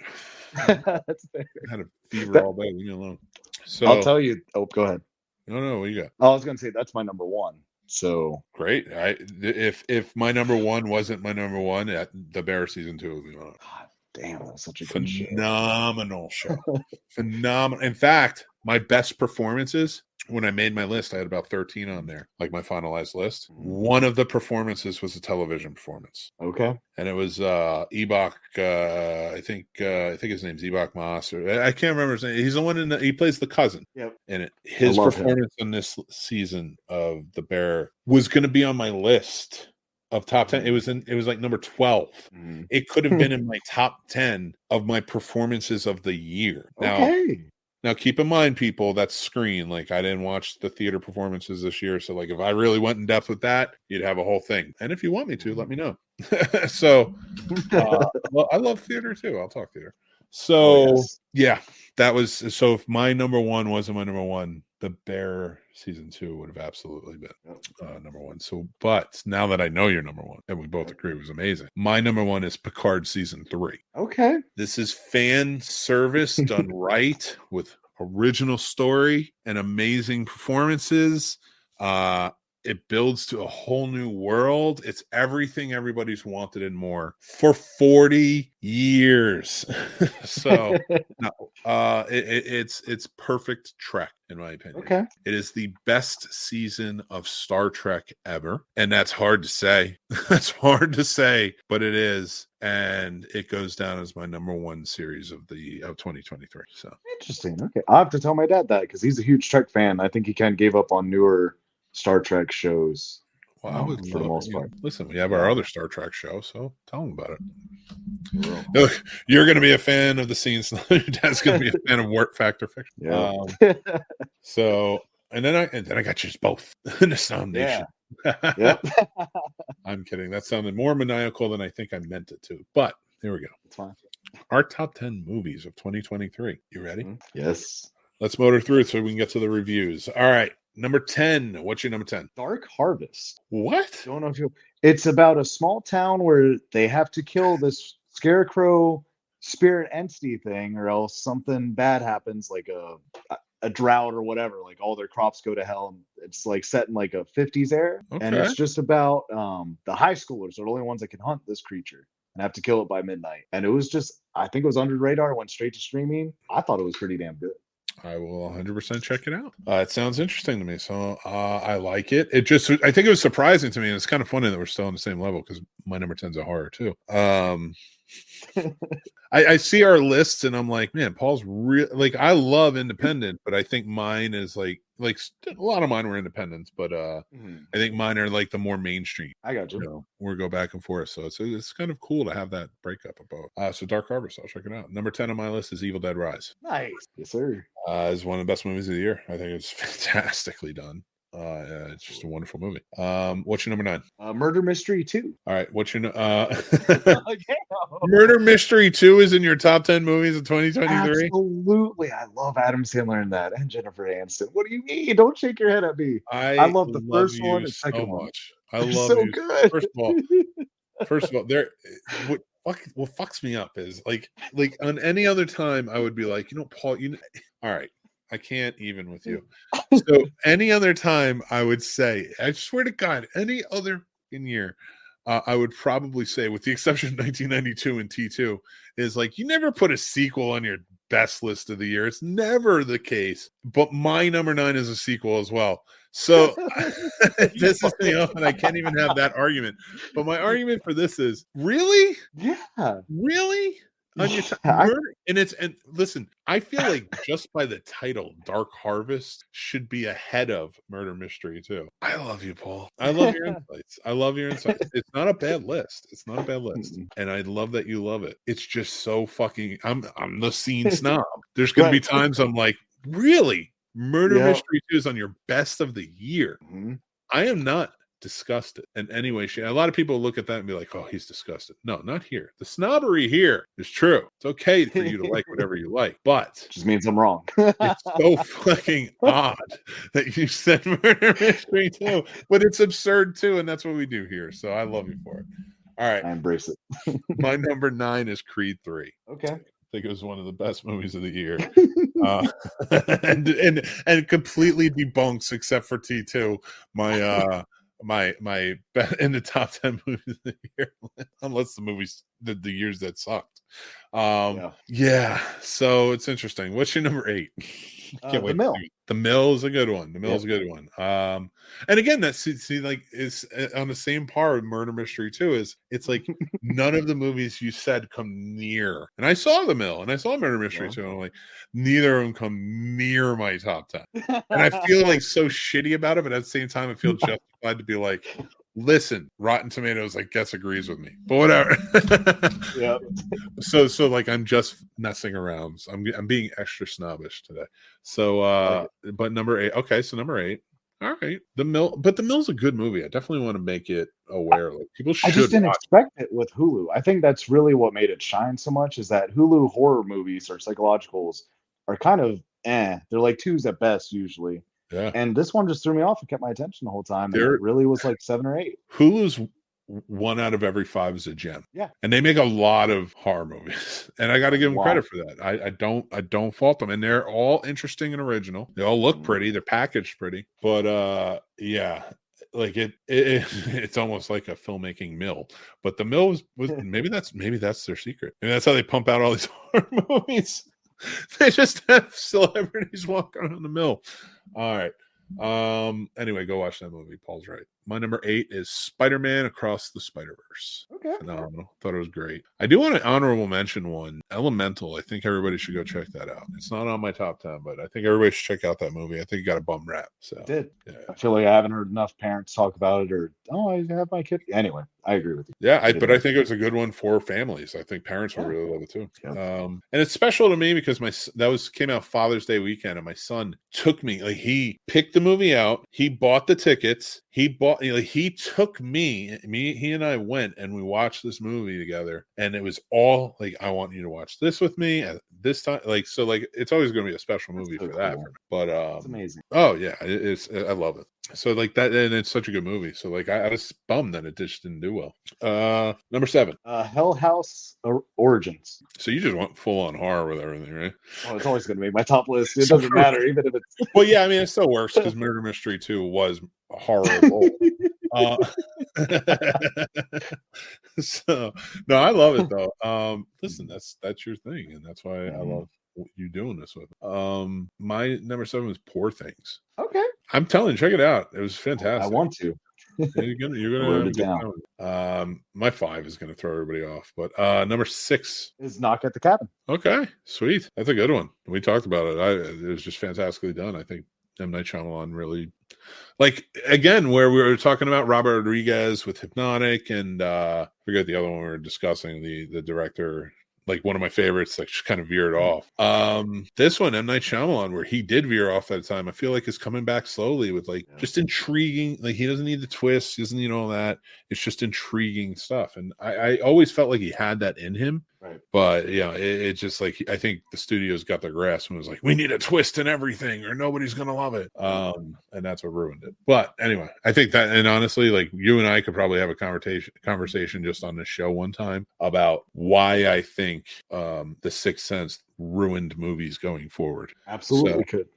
That's fair. I had a fever all day. Leave me alone. So I'll tell you. Oh, go ahead. No. What you got? I was going to say that's my number 1. So great. If my number 1 wasn't my number 1, The Bear season 2 would be on. God damn, that's such a good phenomenal show. Phenomenal. In fact, my best performances, when I made my list, I had about 13 on there, like my finalized list. One of the performances was a television performance. Okay. And it was Ebok, I think his name's Ebok Moss, or I can't remember his name. He's the one he plays the cousin. Yep. And his performance in this season of The Bear was going to be on my list of top 10. It was like number 12. It could have been in my top 10 of my performances of the year. Now, keep in mind, people, that's screen. Like, I didn't watch the theater performances this year. So, like, if I really went in depth with that, you'd have a whole thing. And if you want me to, let me know. So, well, I love theater too. I'll talk theater. So, yeah, that was. So, if my number 1 wasn't my number 1, The Bear season 2 would have absolutely been number 1. So, but now that I know your number 1, and we both agree it was amazing, my number 1 is Picard season 3. Okay. This is fan service done right with original story and amazing performances. It builds to a whole new world. It's everything everybody's wanted and more for 40 years. So no, it's perfect Trek in my opinion. Okay. It is the best season of Star Trek ever, and that's hard to say. That's hard to say, but it is, and it goes down as my number one series of 2023. So Interesting. Okay, I'll have to tell my dad that because he's a huge Trek fan. I think he kind of gave up on newer Star Trek shows. well, I would For the love most it. part. Listen, we have our other Star Trek show, so tell them about it. Well, Look, you're going to be a fan of the scenes. Your dad's going to be a fan of Warp Factor Fiction. yeah. So, and then I got you both in the Snom Nation. Yep. I'm kidding. That sounded more maniacal than I think I meant it to. But here we go. It's fine. Our top 10 movies of 2023. You ready? Yes. Let's motor through it so we can get to the reviews. All right. Number 10. What's your number 10? Dark Harvest. What? Don't know if you. It's about a small town where they have to kill this scarecrow spirit entity thing, or else something bad happens, like a drought or whatever. Like all their crops go to hell. And it's like set in like a 50s era, and Okay. it's just about the high schoolers are the only ones that can hunt this creature and have to kill it by midnight. And it was just, I think it was under the radar, went straight to streaming. I thought it was pretty damn good. I will 100% check it out. It sounds interesting to me, so I like it. I think it was surprising to me, and it's kind of funny that we're still on the same level because my number 10 is a horror too. I see our lists and I'm like, man, Paul's real. Like, I love independent, but I think mine is like a lot of mine were independents, but I think mine are like the more mainstream. I got you. You know, we go back and forth, so it's kind of cool to have that breakup of both. So Dark Harvest, I'll check it out. Number 10 on my list is Evil Dead Rise. Nice. Yes, sir. Is one of the best movies of the year. I think it's fantastically done. It's just a wonderful movie. What's your number 9? Murder Mystery 2. All right, what's your Yeah. Murder Mystery 2 is in your top 10 movies of 2023? Absolutely. I love Adam Sandler in that, and Jennifer Aniston. What do you mean? Don't shake your head at me. I love the first one and second one. I They're love so you. good. First of all, what fucks me up is like on any other time I would be like, Paul, all right, I can't even with you. So any other time I would say, I swear to God, any other year, I would probably say, with the exception of 1992 and T2, is like, you never put a sequel on your best list of the year. It's never the case. But my number 9 is a sequel as well. So this is me off, and I can't even have that argument. But my argument for this is, really? Yeah. Really? On your and listen, I feel like just by the title, Dark Harvest should be ahead of Murder Mystery 2. I love you, Paul. I love your insights. It's not a bad list. It's not a bad list. And I love that you love it. It's just so fucking, I'm the scene snob. There's going to be times I'm like, really? Murder Mystery 2 is on your best of the year. I am not disgusted in any way. A lot of people look at that and be like, oh, he's disgusted. No, not here. The snobbery here is true. It's okay for you to like whatever you like, but just means I'm wrong. it's so fucking odd that you said Murder Mystery 2, but it's absurd too, and that's what we do here. So I love you for it. All right, I embrace it. My number 9 is Creed 3. Okay. I think it was one of the best movies of the year. And completely debunks, except for T2, my in the top 10 movies of the year, unless the movies the years that sucked. So it's interesting. What's your number 8? Can't wait. The Mill is a good one. The Mill is a good one. And again, that's like is on the same par with Murder Mystery 2. Is it's like none of the movies you said come near. And I saw The Mill and I saw Murder Mystery 2, and I'm like, neither of them come near my top 10. And I feel like so shitty about it, but at the same time, I feel justified to be like, listen, Rotten Tomatoes, I guess, agrees with me, but whatever. Yeah. So like, I'm just messing around. So I'm being extra snobbish today. So, but number 8. Okay, so number 8. All right, The Mill, but The Mill's a good movie. I definitely want to make it aware. Like, people should. I just didn't expect it with Hulu. I think that's really what made it shine so much. Is that Hulu horror movies or psychologicals are kind of They're like 2s at best usually. Yeah. And this one just threw me off and kept my attention the whole time. And it really was like 7 or 8. Hulu's 1 out of every 5 is a gem. Yeah. And they make a lot of horror movies. And I got to give them credit for that. I don't fault them. And they're all interesting and original. They all look pretty. They're packaged pretty. But like it's almost like a filmmaking mill. But the mill was maybe that's their secret. Maybe that's how they pump out all these horror movies. They just have celebrities walking around the mill. All right. Anyway, go watch that movie. Paul's right. My number 8 is Spider-Man Across the Spider-Verse. Okay. Phenomenal. Thought it was great. I do want to honorable mention one, Elemental. I think everybody should go check that out. It's not on my top 10, but I think everybody should check out that movie. I think it got a bum rap. So I did. yeah. I feel like I haven't heard enough parents talk about it, or I have my kid. Anyway, I agree with you. Yeah, but I think it was a good one for families. I think parents will really love it too. Yeah. And it's special to me because came out Father's Day weekend, and my son took me. Like, he picked the movie out, he bought the tickets, he took me. He and I went and we watched this movie together, and it was all like, I want you to watch this with me at this time. Like, so like it's always going to be a special movie for that. For me. But it's amazing. Oh yeah, I love it. So like that, and it's such a good movie. So like I was bummed that it just didn't do well. Number 7, Hell House Origins. So you just went full on horror with everything, right? Oh, it's always going to be my top list. It doesn't matter, even if it's. Well, yeah, I mean, it still works because Murder Mystery 2 was horrible. So no, I love it though. Listen, that's your thing, and that's why I love you doing this with. My number 7 was Poor Things. Okay. I'm telling you, check it out. It was fantastic. I want to. You're gonna Word have a it good down. time. My 5 is gonna throw everybody off, but number 6 Is Knock at the Cabin. Okay, sweet. That's a good one. We talked about it. It was just fantastically done. I think M. Night Shyamalan really, like, again, where we were talking about Robert Rodriguez with Hypnotic, and I forget the other one we were discussing, the director, like one of my favorites, like just kind of veered off. This one, M. Night Shyamalan, where he did veer off that time, I feel like is coming back slowly with like just intriguing. Like, he doesn't need the twist, he doesn't need all that. It's just intriguing stuff, and I always felt like he had that in him. Right. But yeah, it just like, I think the studios got their grasp and was like, we need a twist in everything or nobody's gonna love it. And that's what ruined it. But anyway, I think that, and honestly, like, you and I could probably have a conversation just on this show one time about why I think The Sixth Sense ruined movies going forward. Absolutely could.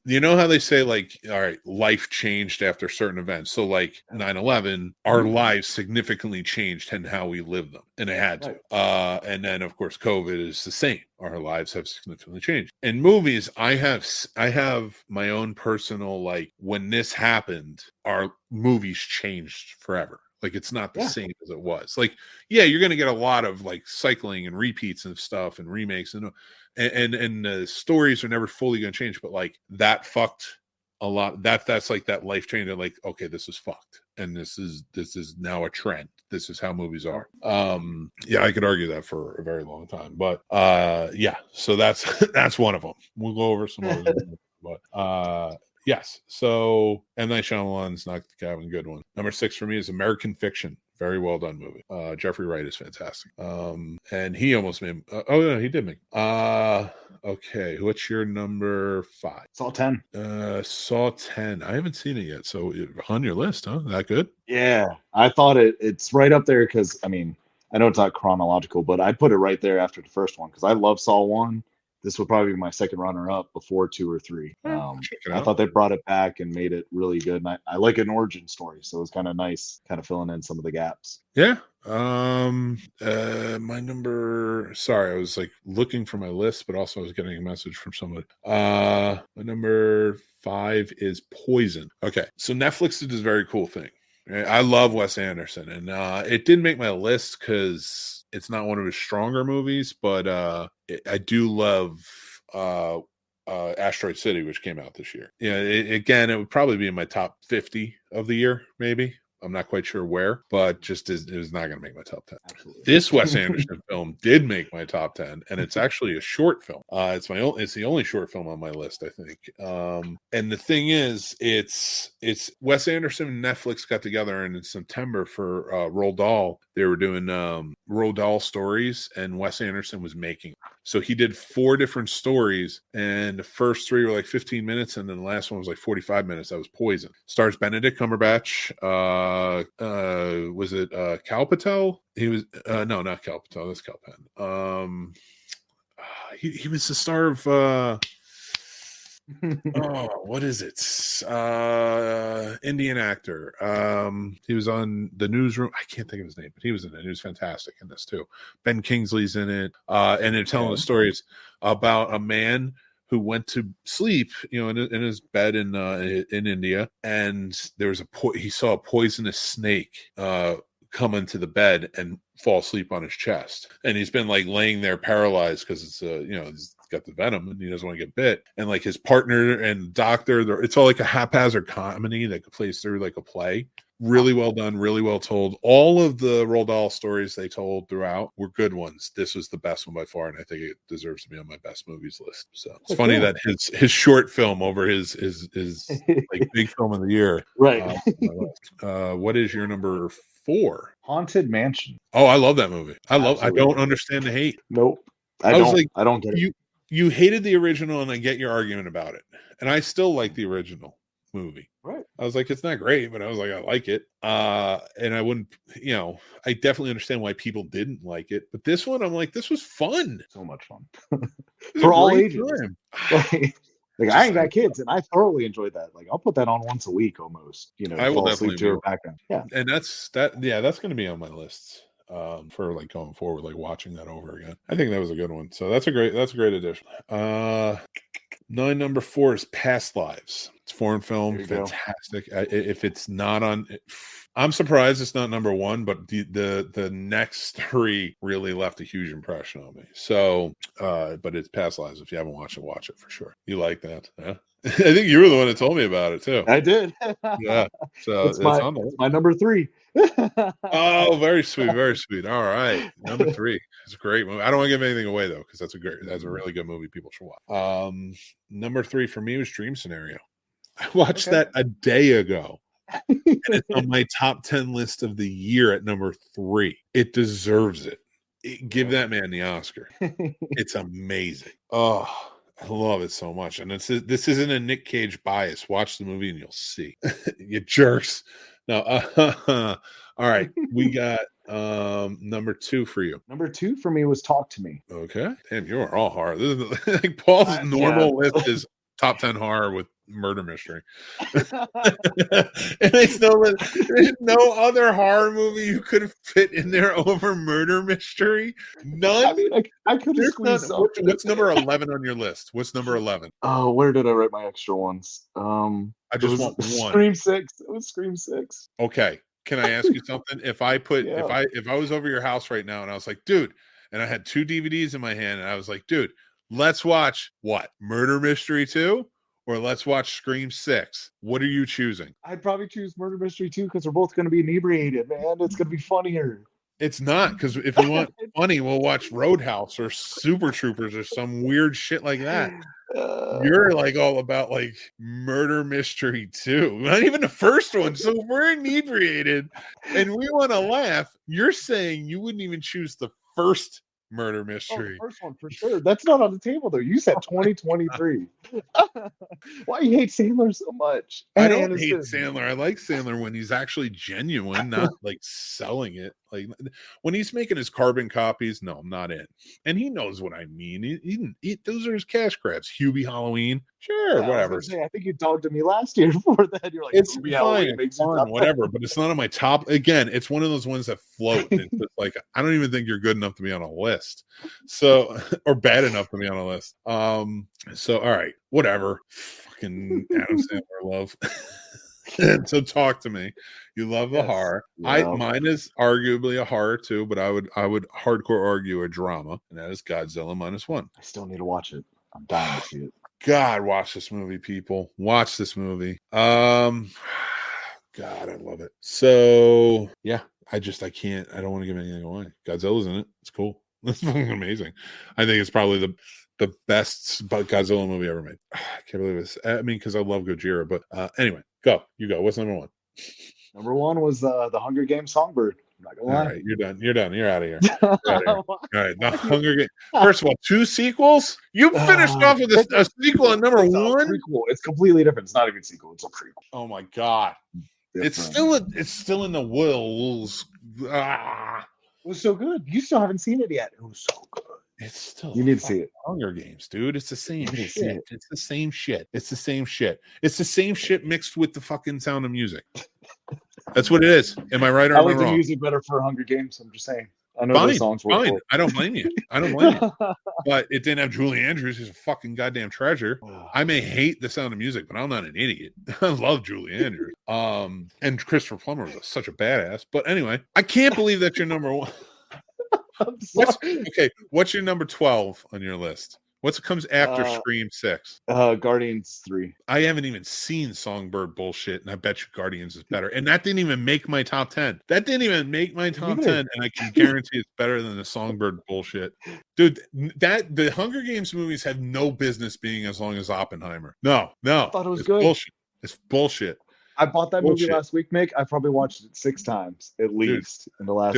You know how they say, like, all right, life changed after certain events. So like 9/11, our lives significantly changed in how we live them, and it had to. And then of course COVID is the same. Our lives have significantly changed. In movies, I have my own personal, like, when this happened, our movies changed forever. Like, it's not the same as it was. Like, yeah, you're going to get a lot of like cycling and repeats and stuff and remakes, and the stories are never fully going to change. But like, that fucked a lot. That's like that life changing. Like, okay, this is fucked, and this is now a trend. This is how movies are. Yeah, I could argue that for a very long time, but yeah. So that's one of them. We'll go over some others, but yes. So M. Night Shyamalan's Knock at the Cabin, good one. Number 6 for me is American Fiction. Very well done movie. Jeffrey Wright is fantastic. And he almost made. Oh no, he did make. Okay, what's your number 5? Saw 10. Saw 10. I haven't seen it yet. So on your list, huh? That good? Yeah, I thought it's right up there because, I mean, I know it's not chronological, but I put it right there after the first one because I love Saw 1. This would probably be my second runner-up before 2 or 3. I thought they brought it back and made it really good. And I like an origin story, so it was kind of nice, kind of filling in some of the gaps. Yeah. My number. Sorry, I was like looking for my list, but also I was getting a message from somebody. My number 5 is Poison. Okay, so Netflix did this very cool thing. I love Wes Anderson, and it didn't make my list because it's not one of his stronger movies, but I do love Asteroid City, which came out this year. Yeah, again, it would probably be in my top 50 of the year, maybe. I'm not quite sure where, but just it was not going to make my top 10. Absolutely. This Wes Anderson film did make my top 10, and it's actually a short film. It's the only short film on my list, I think. And the thing is, it's Wes Anderson and Netflix got together, and in September for Roald Dahl, they were doing Roald Dahl stories, and Wes Anderson was making. So he did 4 different stories, and the first 3 were like 15 minutes, and then the last one was like 45 minutes. That was Poison. Stars Benedict Cumberbatch. Was it Cal Patel? He was no, not Cal Patel. That's Cal Penn. He was the star of Oh, what is it? Indian actor. He was on the newsroom. I can't think of his name, but he was in it. He was fantastic in this too. Ben Kingsley's in it. And they're telling the stories about a man who went to sleep, in his bed in India, and there was he saw a poisonous snake come into the bed and fall asleep on his chest, and he's been like laying there paralyzed because it's he's got the venom and he doesn't want to get bit. And like his partner and doctor, it's all like a haphazard comedy that plays through like a play. Really well done, really well told. All of the Roald Dahl stories they told throughout were good ones. This was the best one by far, and I think it deserves to be on my best movies list. So it's funny that his short film over his like big film of the year. Right. What is your number 4? Haunted Mansion. Oh, I love that movie. I Absolutely. don't understand the hate. Nope. I don't get it. You hated the original, and I get your argument about it. And I still like the original movie. Right. I was like, it's not great, but I was like, I like it. And I wouldn't, I definitely understand why people didn't like it. But this one, I'm like, this was fun. So much fun. For all ages. Like I ain't got kids, and I thoroughly enjoyed that. Like I'll put that on once a week almost. I will definitely to background. Yeah. And that's going to be on my lists for like going forward, like watching that over again. I think that was a good one. So that's a great addition. Number 4 is Past Lives. It's foreign film, fantastic. If it's not on, I'm surprised it's not number 1, but the next 3 really left a huge impression on me. So, but it's Past Lives. If you haven't watched it, watch it for sure. You like that? Yeah. I think you were the one that told me about it too. I did. Yeah. So it's my number 3. Oh, very sweet, very sweet. All right, number 3. It's a great movie. I don't want to give anything away though, because that's a really good movie. People should watch. Number 3 for me was Dream Scenario. I watched that a day ago, and it's on my top 10 list of the year at number 3. It deserves it. Give that man the Oscar. It's amazing. Oh, I love it so much. And this isn't a Nick Cage bias. Watch the movie and you'll see. You jerks. No. All right. We got number 2 for you. Number 2 for me was Talk to Me. Okay. Damn, you are all horror. This is like Paul's normal list is top 10 horror with murder mystery. And there's no other horror movie you could fit in there over murder mystery. None. I mean, I could have squeezed something. What's number 11 on your list? What's number 11? Oh, where did I write my extra ones? I just want one. Scream 6. It was Scream 6. Okay. Can I ask you something? If I was over your house right now and I was like, dude, and I had 2 DVDs in my hand and I was like, dude, let's watch what? Murder Mystery 2? Or let's watch Scream 6. What are you choosing? I'd probably choose Murder Mystery 2 because we're both going to be inebriated, man. It's going to be funnier. It's not, because if we want funny, we'll watch Roadhouse or Super Troopers or some weird shit like that. You're like all about like Murder Mystery 2. Not even the first one. So if we're inebriated and we want to laugh, you're saying you wouldn't even choose the first Murder Mystery. The first one for sure. That's not on the table though. You said 2023. Why you hate Sandler so much? I don't hate Sandler. I like Sandler when he's actually genuine, not like selling it. Like when he's making his carbon copies, no, I'm not in. And he knows what I mean. Those are his cash grabs. Hubie Halloween, sure, whatever. I think you dogged me last year for that. You're like, it's fine, it's fun, whatever. But it's not on my top. Again, it's one of those ones that float. It's just like I don't even think you're good enough to be on a list. So, or bad enough to be on a list. So all right, whatever. Fucking Adam Sandler love. So talk to me. You love the horror. Yeah. Mine is arguably a horror too, but I would hardcore argue a drama, and that is Godzilla -1. I still need to watch it. I'm dying to see it. God, watch this movie, people. Watch this movie. God, I love it. So yeah, I can't. I don't want to give anything away. Godzilla's in it. It's cool. It's fucking amazing. I think it's probably the best Godzilla movie ever made. I can't believe this. I mean, because I love Gojira, but anyway, you go. What's number 1? Number 1 was the Hunger Games Songbird. I'm not gonna lie. All right, you're done. You're out of here. All right, the Hunger Games. First of all, 2 sequels. You finished off with a sequel at number 1. Prequel. It's completely different. It's not even a sequel. It's a prequel. Oh my god. Different. It's still in the wills. It was so good. You still haven't seen it yet. It was so good. It's still You need to see it. Hunger Games, dude. It's the same You need to see shit. it. It's the same shit. It's the same shit. It's the same shit mixed with the fucking Sound of Music. That's what it is. Am I right or I am I like the wrong? music better for Hunger Games. I'm just saying. I know those songs were Fine. cool. I don't blame you. I don't blame you. But it didn't have Julie Andrews, who's a fucking goddamn treasure. I may hate the Sound of Music, but I'm not an idiot. I love Julie Andrews. And Christopher Plummer was such a badass. But anyway, I can't believe that's your number one. I'm sorry. What's your number 12 on your list? What comes after Scream 6? Guardians 3. I haven't even seen Songbird bullshit, and I bet you Guardians is better. And that didn't even make my top 10. That didn't even make my top 10, and I can guarantee it's better than the Songbird bullshit. Dude, the Hunger Games movies have no business being as long as Oppenheimer. No. I thought it was good. Bullshit. It's bullshit. I bought that movie last week, Mick. I probably watched it 6 times at least in the last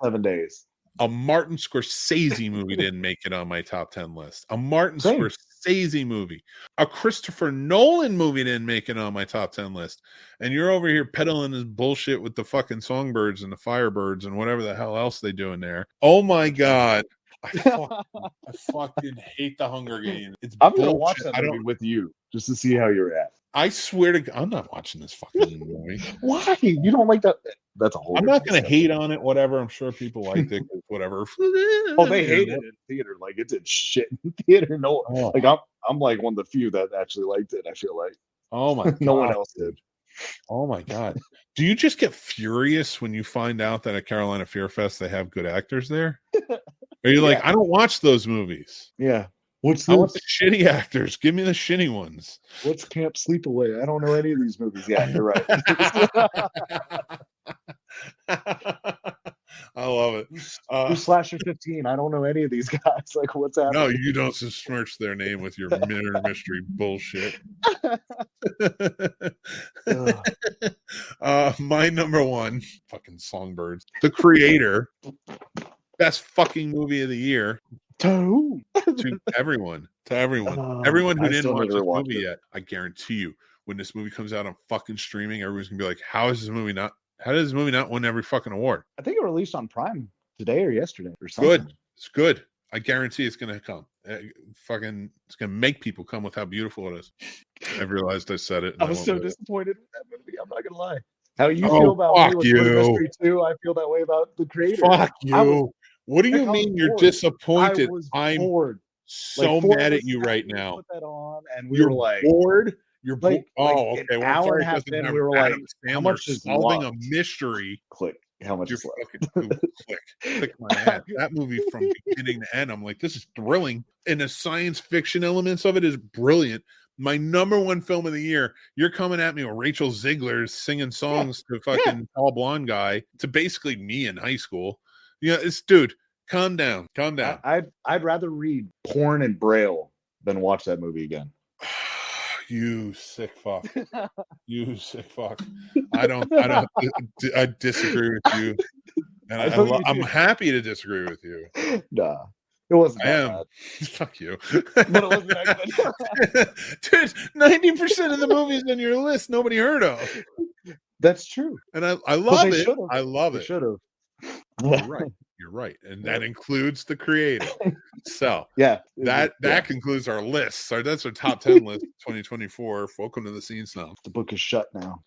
7 days. A Martin Scorsese movie didn't make it on my top 10 list. A Martin Scorsese movie. A Christopher Nolan movie didn't make it on my top 10 list. And you're over here peddling this bullshit with the fucking songbirds and the firebirds and whatever the hell else they do in there. Oh my God. I fucking hate the Hunger Games. I'm going to watch that movie with you just to see how you're at. I swear to God, I'm not watching this fucking movie. Why? You don't like that? That's a whole. I'm not going to hate on it, whatever. I'm sure people liked it, whatever. Oh, they hate it in theater. Like, it did shit in theater. No, like I'm like one of the few that actually liked it. I feel like. Oh my God. No one else did. Oh my God. Do you just get furious when you find out that at Carolina Fear Fest they have good actors there? Are you like, I don't watch those movies? Yeah. I want the shitty actors. Give me the shitty ones. What's Camp Sleepaway? I don't know any of these movies. Yeah, you're right. I love it. Who's Slasher 15? I don't know any of these guys. Like, what's happening? No, you don't besmirch their name with your murder mystery bullshit. My number one, fucking Songbirds. The Creator. Best fucking movie of the year. To everyone who didn't watch this movie yet. I guarantee you, when this movie comes out on fucking streaming, everyone's gonna be like, how does this movie not win every fucking award? I think it released on Prime today or yesterday or something. It's good. I guarantee it's gonna come. It's gonna make people come with how beautiful it is. I realized I said it. I was so disappointed with that movie. I'm not gonna lie. How you feel about me with Murder Mystery 2, I feel that way about The Creator. Fuck you. What do you mean you're disappointed? I'm bored. So mad at you right now. Put that on, and we were like bored. You're like, okay. An hour and a half in, we were like, how much is solving a mystery? Click. How much is left? Click my ass. That movie from beginning to end, I'm like, this is thrilling, and the science fiction elements of it is brilliant. My number one film of the year, you're coming at me with Rachel Ziegler singing songs to fucking tall blonde guy to basically me in high school. Yeah, it's dude, calm down. I'd rather read porn in Braille than watch that movie again. You sick fuck. You sick fuck. I disagree with you. And I'm happy to disagree with you. Nah. It wasn't that bad. Fuck you. But it wasn't that good. Dude, 90% of the movies on your list nobody heard of. That's true. And I love it. I love it. Should have. You're right. And that includes The Creator. So that concludes our list. So that's our top 10 list 2024. Welcome to the Scene Snobs. The book is shut now.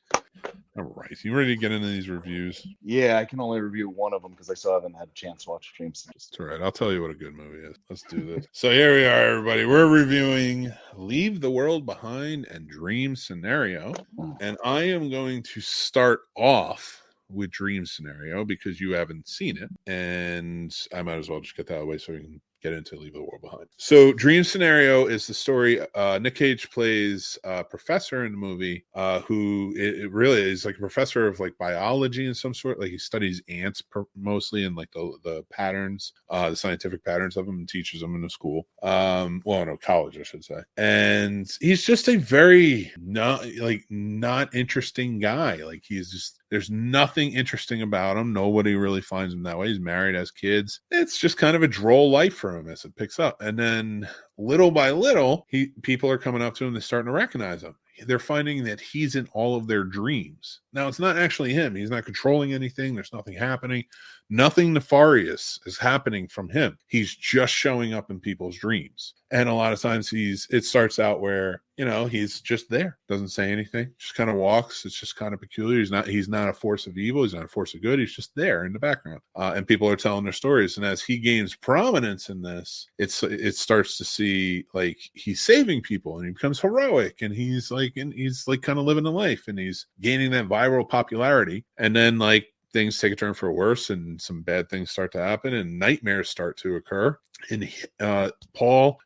All right. You ready to get into these reviews? Yeah, I can only review one of them because I still haven't had a chance to watch James. That's all right. I'll tell you what a good movie is. Let's do this. So here we are, everybody. We're reviewing Leave the World Behind and Dream Scenario. And I am going to start off with Dream Scenario because you haven't seen it, and I might as well just get that away so we can get into Leave the World Behind. So Dream Scenario is the story. Nick Cage plays a professor in the movie who it really is like a professor of like biology in some sort. Like he studies ants mostly and like the patterns, the scientific patterns of them, and teaches them in the school. College, I should say. And he's just a very not interesting guy. Like there's nothing interesting about him. Nobody really finds him that way. He's married, has kids. It's just kind of a droll life for him as it picks up. And then little by little, people are coming up to him. They're starting to recognize him. they're finding that he's in all of their dreams. Now, it's not actually him. He's not controlling anything. There's nothing happening. Nothing nefarious is happening from him. He's just showing up in people's dreams. And a lot of times it starts out where, he's just there, doesn't say anything, just kind of walks. It's just kind of peculiar. He's not a force of evil. He's not a force of good. He's just there in the background. And people are telling their stories. And as he gains prominence in this, it starts to see like he's saving people and he becomes heroic and he's kind of living the life and he's gaining that viral popularity. And then like things take a turn for worse and some bad things start to happen and nightmares start to occur. And Paul,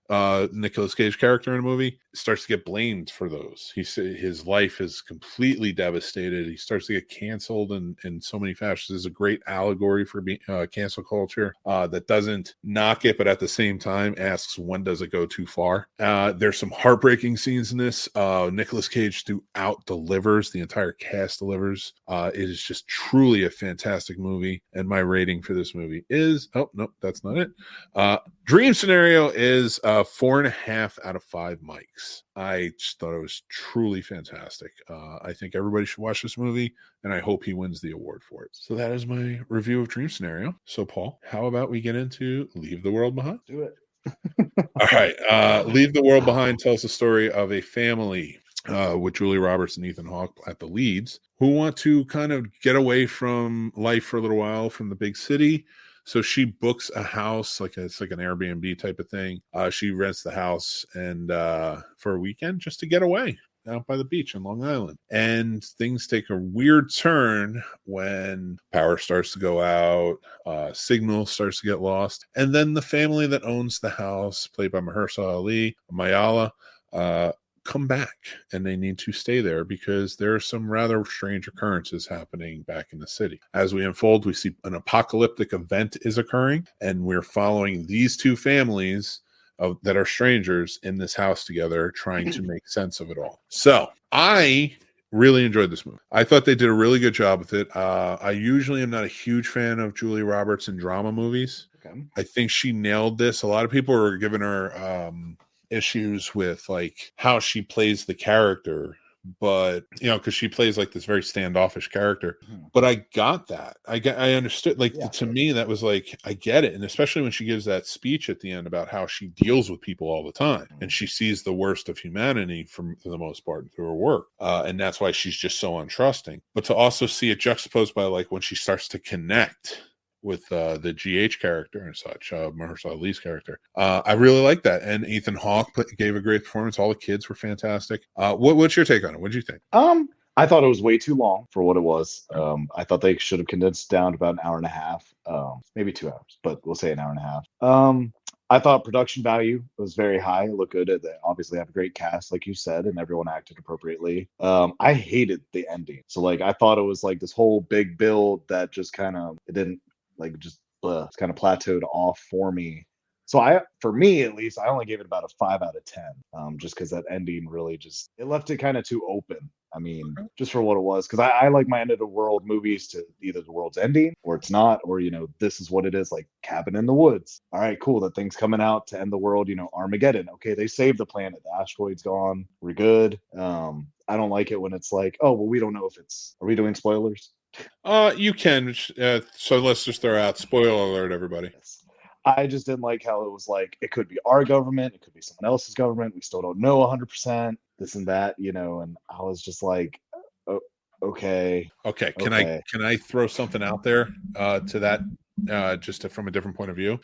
Nicolas Cage character in the movie, starts to get blamed for those. His life is completely devastated. He starts to get canceled in so many fashions. There's a great allegory for cancel culture that doesn't knock it, but at the same time asks, when does it go too far? There's some heartbreaking scenes in this. Nicolas Cage throughout delivers. The entire cast delivers. It is just truly a fantastic movie. And my rating for this movie is, oh, no, that's not it. Dream Scenario is 4.5 out of 5 mics. I just thought it was truly fantastic. I think everybody should watch this movie, and I hope he wins the award for it. So that is my review of Dream Scenario. So, Paul, how about we get into Leave the World Behind? Do it. All right. Leave the World Behind tells the story of a family with Julie Roberts and Ethan Hawke at the leads who want to kind of get away from life for a little while from the big city. So she books a house, it's like an Airbnb type of thing. She rents the house and for a weekend just to get away out by the beach in Long Island. And things take a weird turn when power starts to go out, signal starts to get lost. And then the family that owns the house, played by Mahershala Ali, Mayala, come back, and they need to stay there because there are some rather strange occurrences happening back in the city. As we unfold, we see an apocalyptic event is occurring, and we're following these two families that are strangers in this house together, trying to make sense of it all. So I really enjoyed this movie. I thought they did a really good job with it. I usually am not a huge fan of Julie Roberts in drama movies. Okay. I think she nailed this. A lot of people were giving her issues with like how she plays the character, but because she plays like this very standoffish character. But I got that. I understood. To me, that was like, I get it. And especially when she gives that speech at the end about how she deals with people all the time and she sees the worst of humanity for the most part through her work. And that's why she's just so untrusting. But to also see it juxtaposed by like when she starts to connect with the GH character and such, Mahershala Ali's character. I really like that. And Ethan Hawke gave a great performance. All the kids were fantastic. What's your take on it? What did you think? I thought it was way too long for what it was. I thought they should have condensed down to about an hour and a half, maybe 2 hours, but we'll say an hour and a half. I thought production value was very high. It looked good. They obviously have a great cast, like you said, and everyone acted appropriately. I hated the ending. So I thought it was like this whole big build that just kind of, it didn't it's kind of plateaued off for me. So for me at least, I only gave it about a 5 out of 10, just because that ending really it left it kind of too open. I mean, just for what it was, because I like my end of the world movies to either the world's ending or it's not, or this is what it is, like Cabin in the Woods. All right, cool, that thing's coming out to end the world. Armageddon. Okay, they saved the planet. The asteroid's gone. We're good. I don't like it when it's like, oh well, we don't know if are we doing spoilers? You can. So let's just throw out spoiler alert, everybody. I just didn't like how it was like, it could be our government, it could be someone else's government. We still don't know 100%, this and that, and I was just like, oh, okay. Can I throw something out there to that? Just from a different point of view,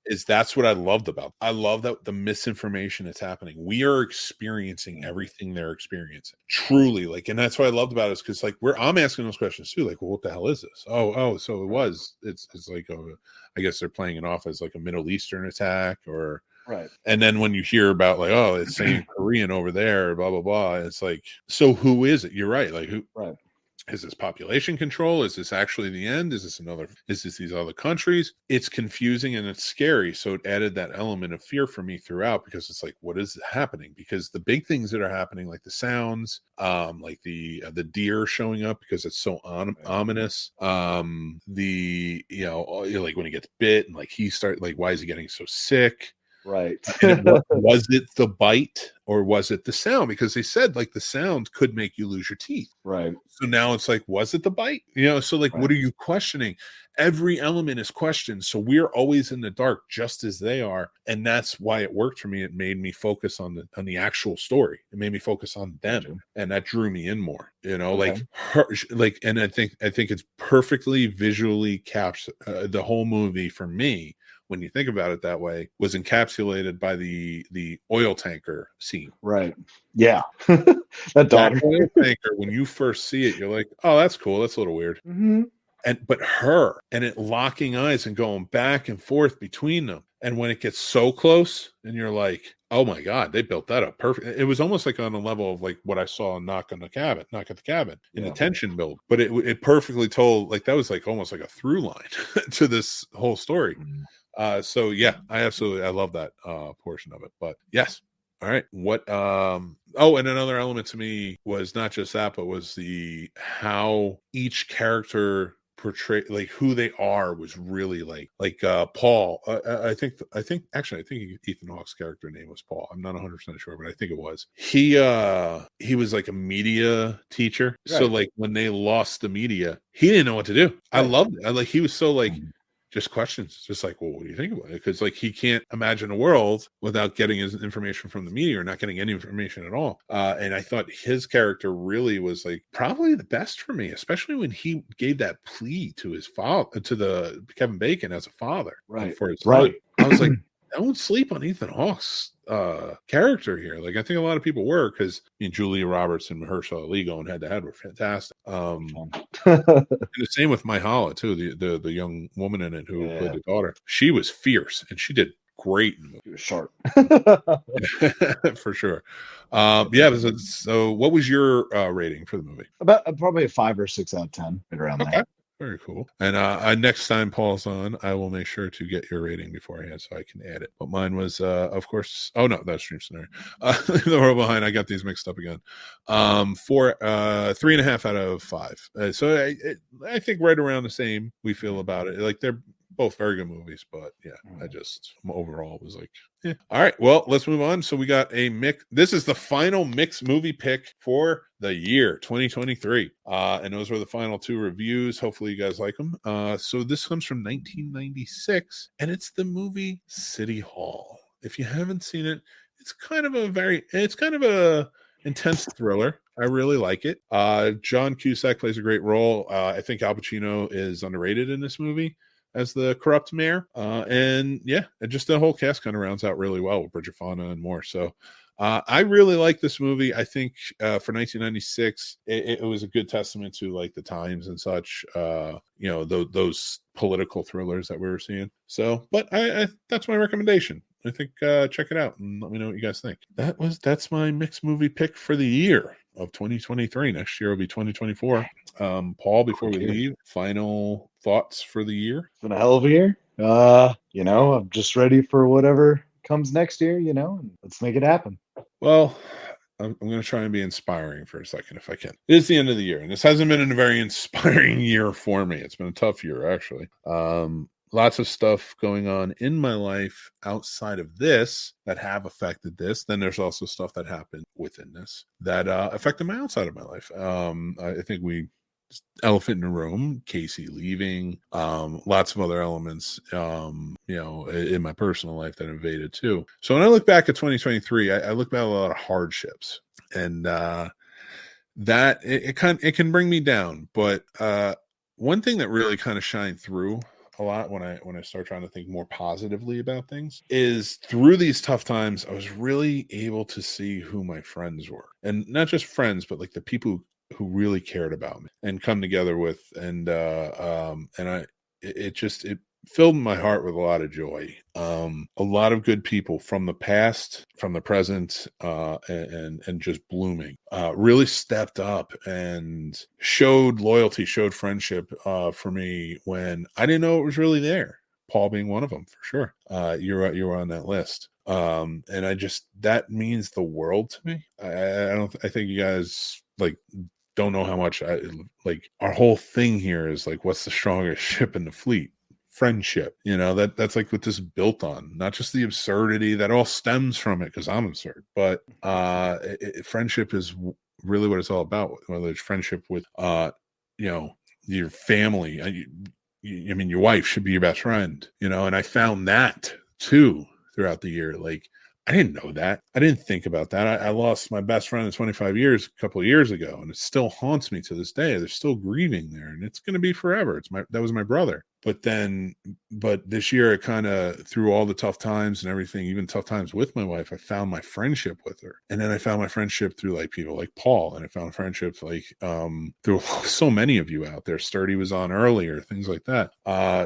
is that's what I loved about. I love that the misinformation that's happening. We are experiencing everything they're experiencing, truly. And that's what I loved about it, is because I'm asking those questions too. Well, what the hell is this? Oh, so it's like I guess they're playing it off as like a Middle Eastern attack, or right. And then when you hear about it's saying Korean over there, blah blah blah, it's like, so who is it? You're right. Who? Right. Is this population control? Is this actually the end? Is this these other countries? It's confusing and it's scary. So it added that element of fear for me throughout, because it's like, what is happening? Because the big things that are happening, like the sounds, like the deer showing up because it's so ominous. Like when he gets bit and why is he getting so sick? Right. And was it the bite or was it the sound? Because they said like the sound could make you lose your teeth. Right. So now it's like, was it the bite? So like, what Right. are you questioning? Every element is questioned. So we're always in the dark, just as they are, and that's why it worked for me. It made me focus on the actual story. It made me focus on them, Gotcha. and that drew me in more. Okay. Like her, like, and I think it's perfectly visually caps the whole movie for me. When you think about it that way, was encapsulated by the oil tanker scene. Right. Yeah. That dog. That oil tanker, when you first see it, you're like, oh, that's cool. That's a little weird. Mm-hmm. But her and it locking eyes and going back and forth between them. And when it gets so close and you're like, oh my God, they built that up perfect. It was almost like on a level of like what I saw in Knock at the Cabin in the tension build. But it perfectly told, like that was like almost like a through line to this whole story. So yeah, I love that portion of it. But yes. All right. What and another element to me was not just that, but was how each character portray like who they are was really like Paul. I think Ethan Hawke's character name was Paul. I'm not 100% sure, but I think it was. He was like a media teacher. Right. So like when they lost the media, he didn't know what to do. Right. I loved it. He was so like just questions, just like, well, what do you think about it? Because like he can't imagine a world without getting his information from the media or not getting any information at all. And I thought his character really was like probably the best for me, especially when he gave that plea to his father, to the Kevin Bacon as a father, right, for his son. I was like, don't sleep on Ethan Hawke's character here. Like I think a lot of people were, because Julia Roberts and Mahershala Ali going head to head were fantastic. And the same with Myhala too, the young woman in it who played the daughter. She was fierce and she did great. She was sharp. For sure. So what was your rating for the movie? About probably a 5 or 6 out of 10, right around that. Very cool. And next time Paul's on, I will make sure to get your rating beforehand so I can add it. But mine was, of course, oh no, that's Stream Scenario. The World Behind, I got these mixed up again. 3.5 out of 5. So I think right around the same we feel about it. Like they're both very good movies, but yeah, I just overall was like, yeah. All right, well, let's move on. So we got a mix. This is the final mixed movie pick for the year 2023. And those were the final 2 reviews. Hopefully you guys like them. So this comes from 1996, and it's the movie City Hall. If you haven't seen it, it's kind of a intense thriller. I really like it. John Cusack plays a great role. I think Al Pacino is underrated in this movie as the corrupt mayor. And yeah, just the whole cast kind of rounds out really well with Bridget Fonda and more. So I really like this movie. I think for 1996, it was a good testament to like the times and such, those political thrillers that we were seeing. So, but I that's my recommendation. I think check it out and let me know what you guys think. That's my mixed movie pick for the year of 2023. Next year will be 2024. Paul, before we leave, final thoughts for the year? It's been a hell of a year. I'm just ready for whatever comes next year, and let's make it happen. Well, I'm going to try and be inspiring for a second if I can. It is the end of the year, and this hasn't been a very inspiring year for me. It's been a tough year, actually. Lots of stuff going on in my life outside of this that have affected this. Then there's also stuff that happened within this that affected my outside of my life. I think elephant in the room, Casey leaving, lots of other elements, in my personal life that invaded too. So when I look back at 2023, I look back at a lot of hardships, and that it can bring me down. But one thing that really kind of shined through a lot when I start trying to think more positively about things is through these tough times, I was really able to see who my friends were, and not just friends, but like the people who really cared about me and come together with, it filled my heart with a lot of joy. A lot of good people from the past, from the present, and just blooming, really stepped up and showed loyalty, showed friendship, for me when I didn't know it was really there. Paul being one of them, for sure. You're on that list. And that means the world to me. I think you guys don't know how much our whole thing here is like, what's the strongest ship in the fleet? friendship. You know, that's like what this is built on, not just the absurdity that all stems from it because I'm absurd, but friendship is really what it's all about, whether it's friendship with your family. I mean, your wife should be your best friend, and I found that too throughout the year. Like, I didn't know that. I didn't think about that. I lost my best friend in 25 years a couple of years ago, and it still haunts me to this day. There's still grieving there, and it's going to be forever. That was my brother. But this year, it kind of, through all the tough times and everything, even tough times with my wife, I found my friendship with her. And then I found my friendship through like people like Paul, and I found friendships like through so many of you out there. Sturdy was on earlier, things like that.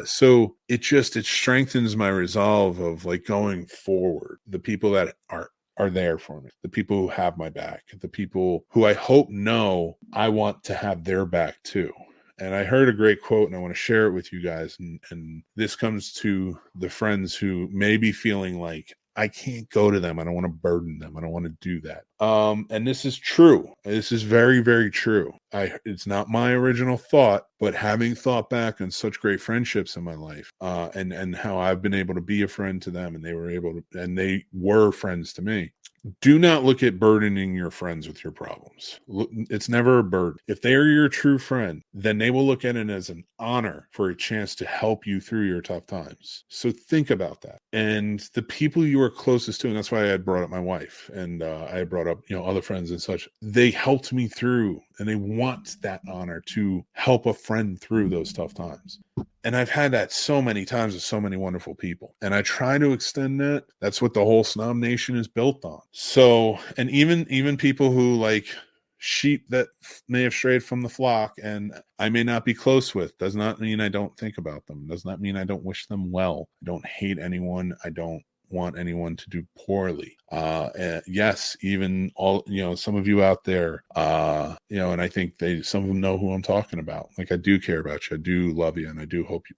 So it strengthens my resolve of like going forward. The people that are there for me, the people who have my back, the people who I hope know I want to have their back too. And I heard a great quote, and I want to share it with you guys. And this comes to the friends who may be feeling like, I can't go to them. I don't want to burden them. I don't want to do that. And this is true. This is very, very true. It's not my original thought, but having thought back on such great friendships in my life, and how I've been able to be a friend to them, and they were friends to me. Do not look at burdening your friends with your problems. It's never a burden. If they are your true friend, then they will look at it as an honor for a chance to help you through your tough times. So think about that. And the people you are closest to, and that's why I had brought up my wife, and I had brought up, other friends and such. They helped me through, and they want that honor to help a friend through those tough times. And I've had that so many times with so many wonderful people. And I try to extend that. That's what the whole Snob Nation is built on. So, and even people who like sheep that may have strayed from the flock and I may not be close with, does not mean I don't think about them. Does not mean I don't wish them well. I don't hate anyone. I don't want anyone to do poorly. Yes, even all, some of you out there, and I think some of them know who I'm talking about. Like, I do care about you. I do love you. And I do hope you,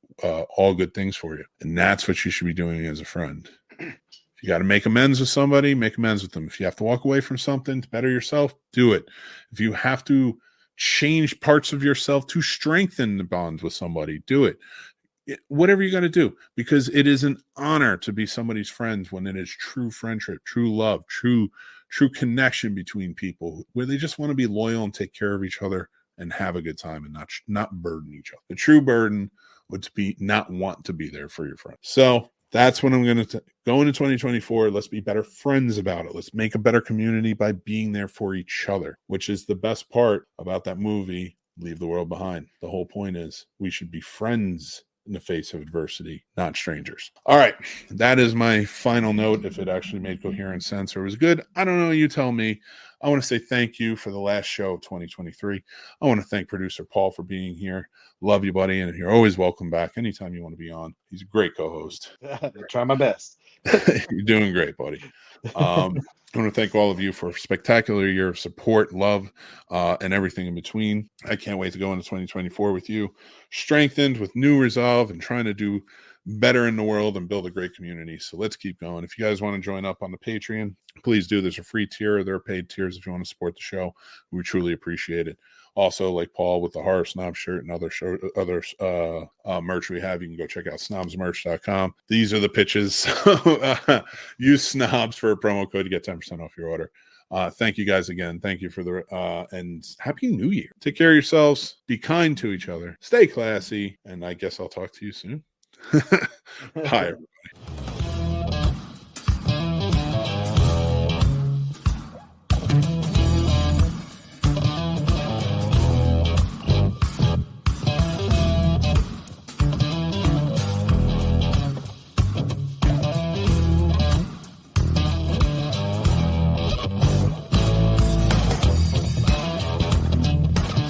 all good things for you. And that's what you should be doing as a friend. If you got to make amends with somebody, make amends with them. If you have to walk away from something to better yourself, do it. If you have to change parts of yourself to strengthen the bond with somebody, do it. Whatever you got to do, because it is an honor to be somebody's friend when it is true friendship, true love, true connection between people where they just want to be loyal and take care of each other and have a good time and not burden each other. The true burden would be not want to be there for your friend. So that's what I'm going to go into 2024. Let's be better friends about it. Let's make a better community by being there for each other, which is the best part about that movie, Leave the World Behind. The whole point is we should be friends in the face of adversity, not strangers. All right. That is my final note. If it actually made coherent sense or was good, I don't know. You tell me. I want to say thank you for the last show of 2023. I want to thank producer Paul for being here. Love you, buddy. And you're always welcome back anytime you want to be on. He's a great co-host. Try my best. You're doing great, buddy. I want to thank all of you for a spectacular year of support, love, and everything in between. I can't wait to go into 2024 with you, strengthened with new resolve and trying to do better in the world and build a great community. So let's keep going. If you guys want to join up on the Patreon, please do. There's a free tier. There are paid tiers if you want to support the show. We truly appreciate it. Also, like Paul with the Horror Snob shirt and other merch we have, you can go check out snobsmerch.com. These are the pitches. Use snobs for a promo code to get 10% off your order. Thank you guys again. Thank you for and Happy New Year. Take care of yourselves. Be kind to each other. Stay classy. And I guess I'll talk to you soon. Bye, everybody.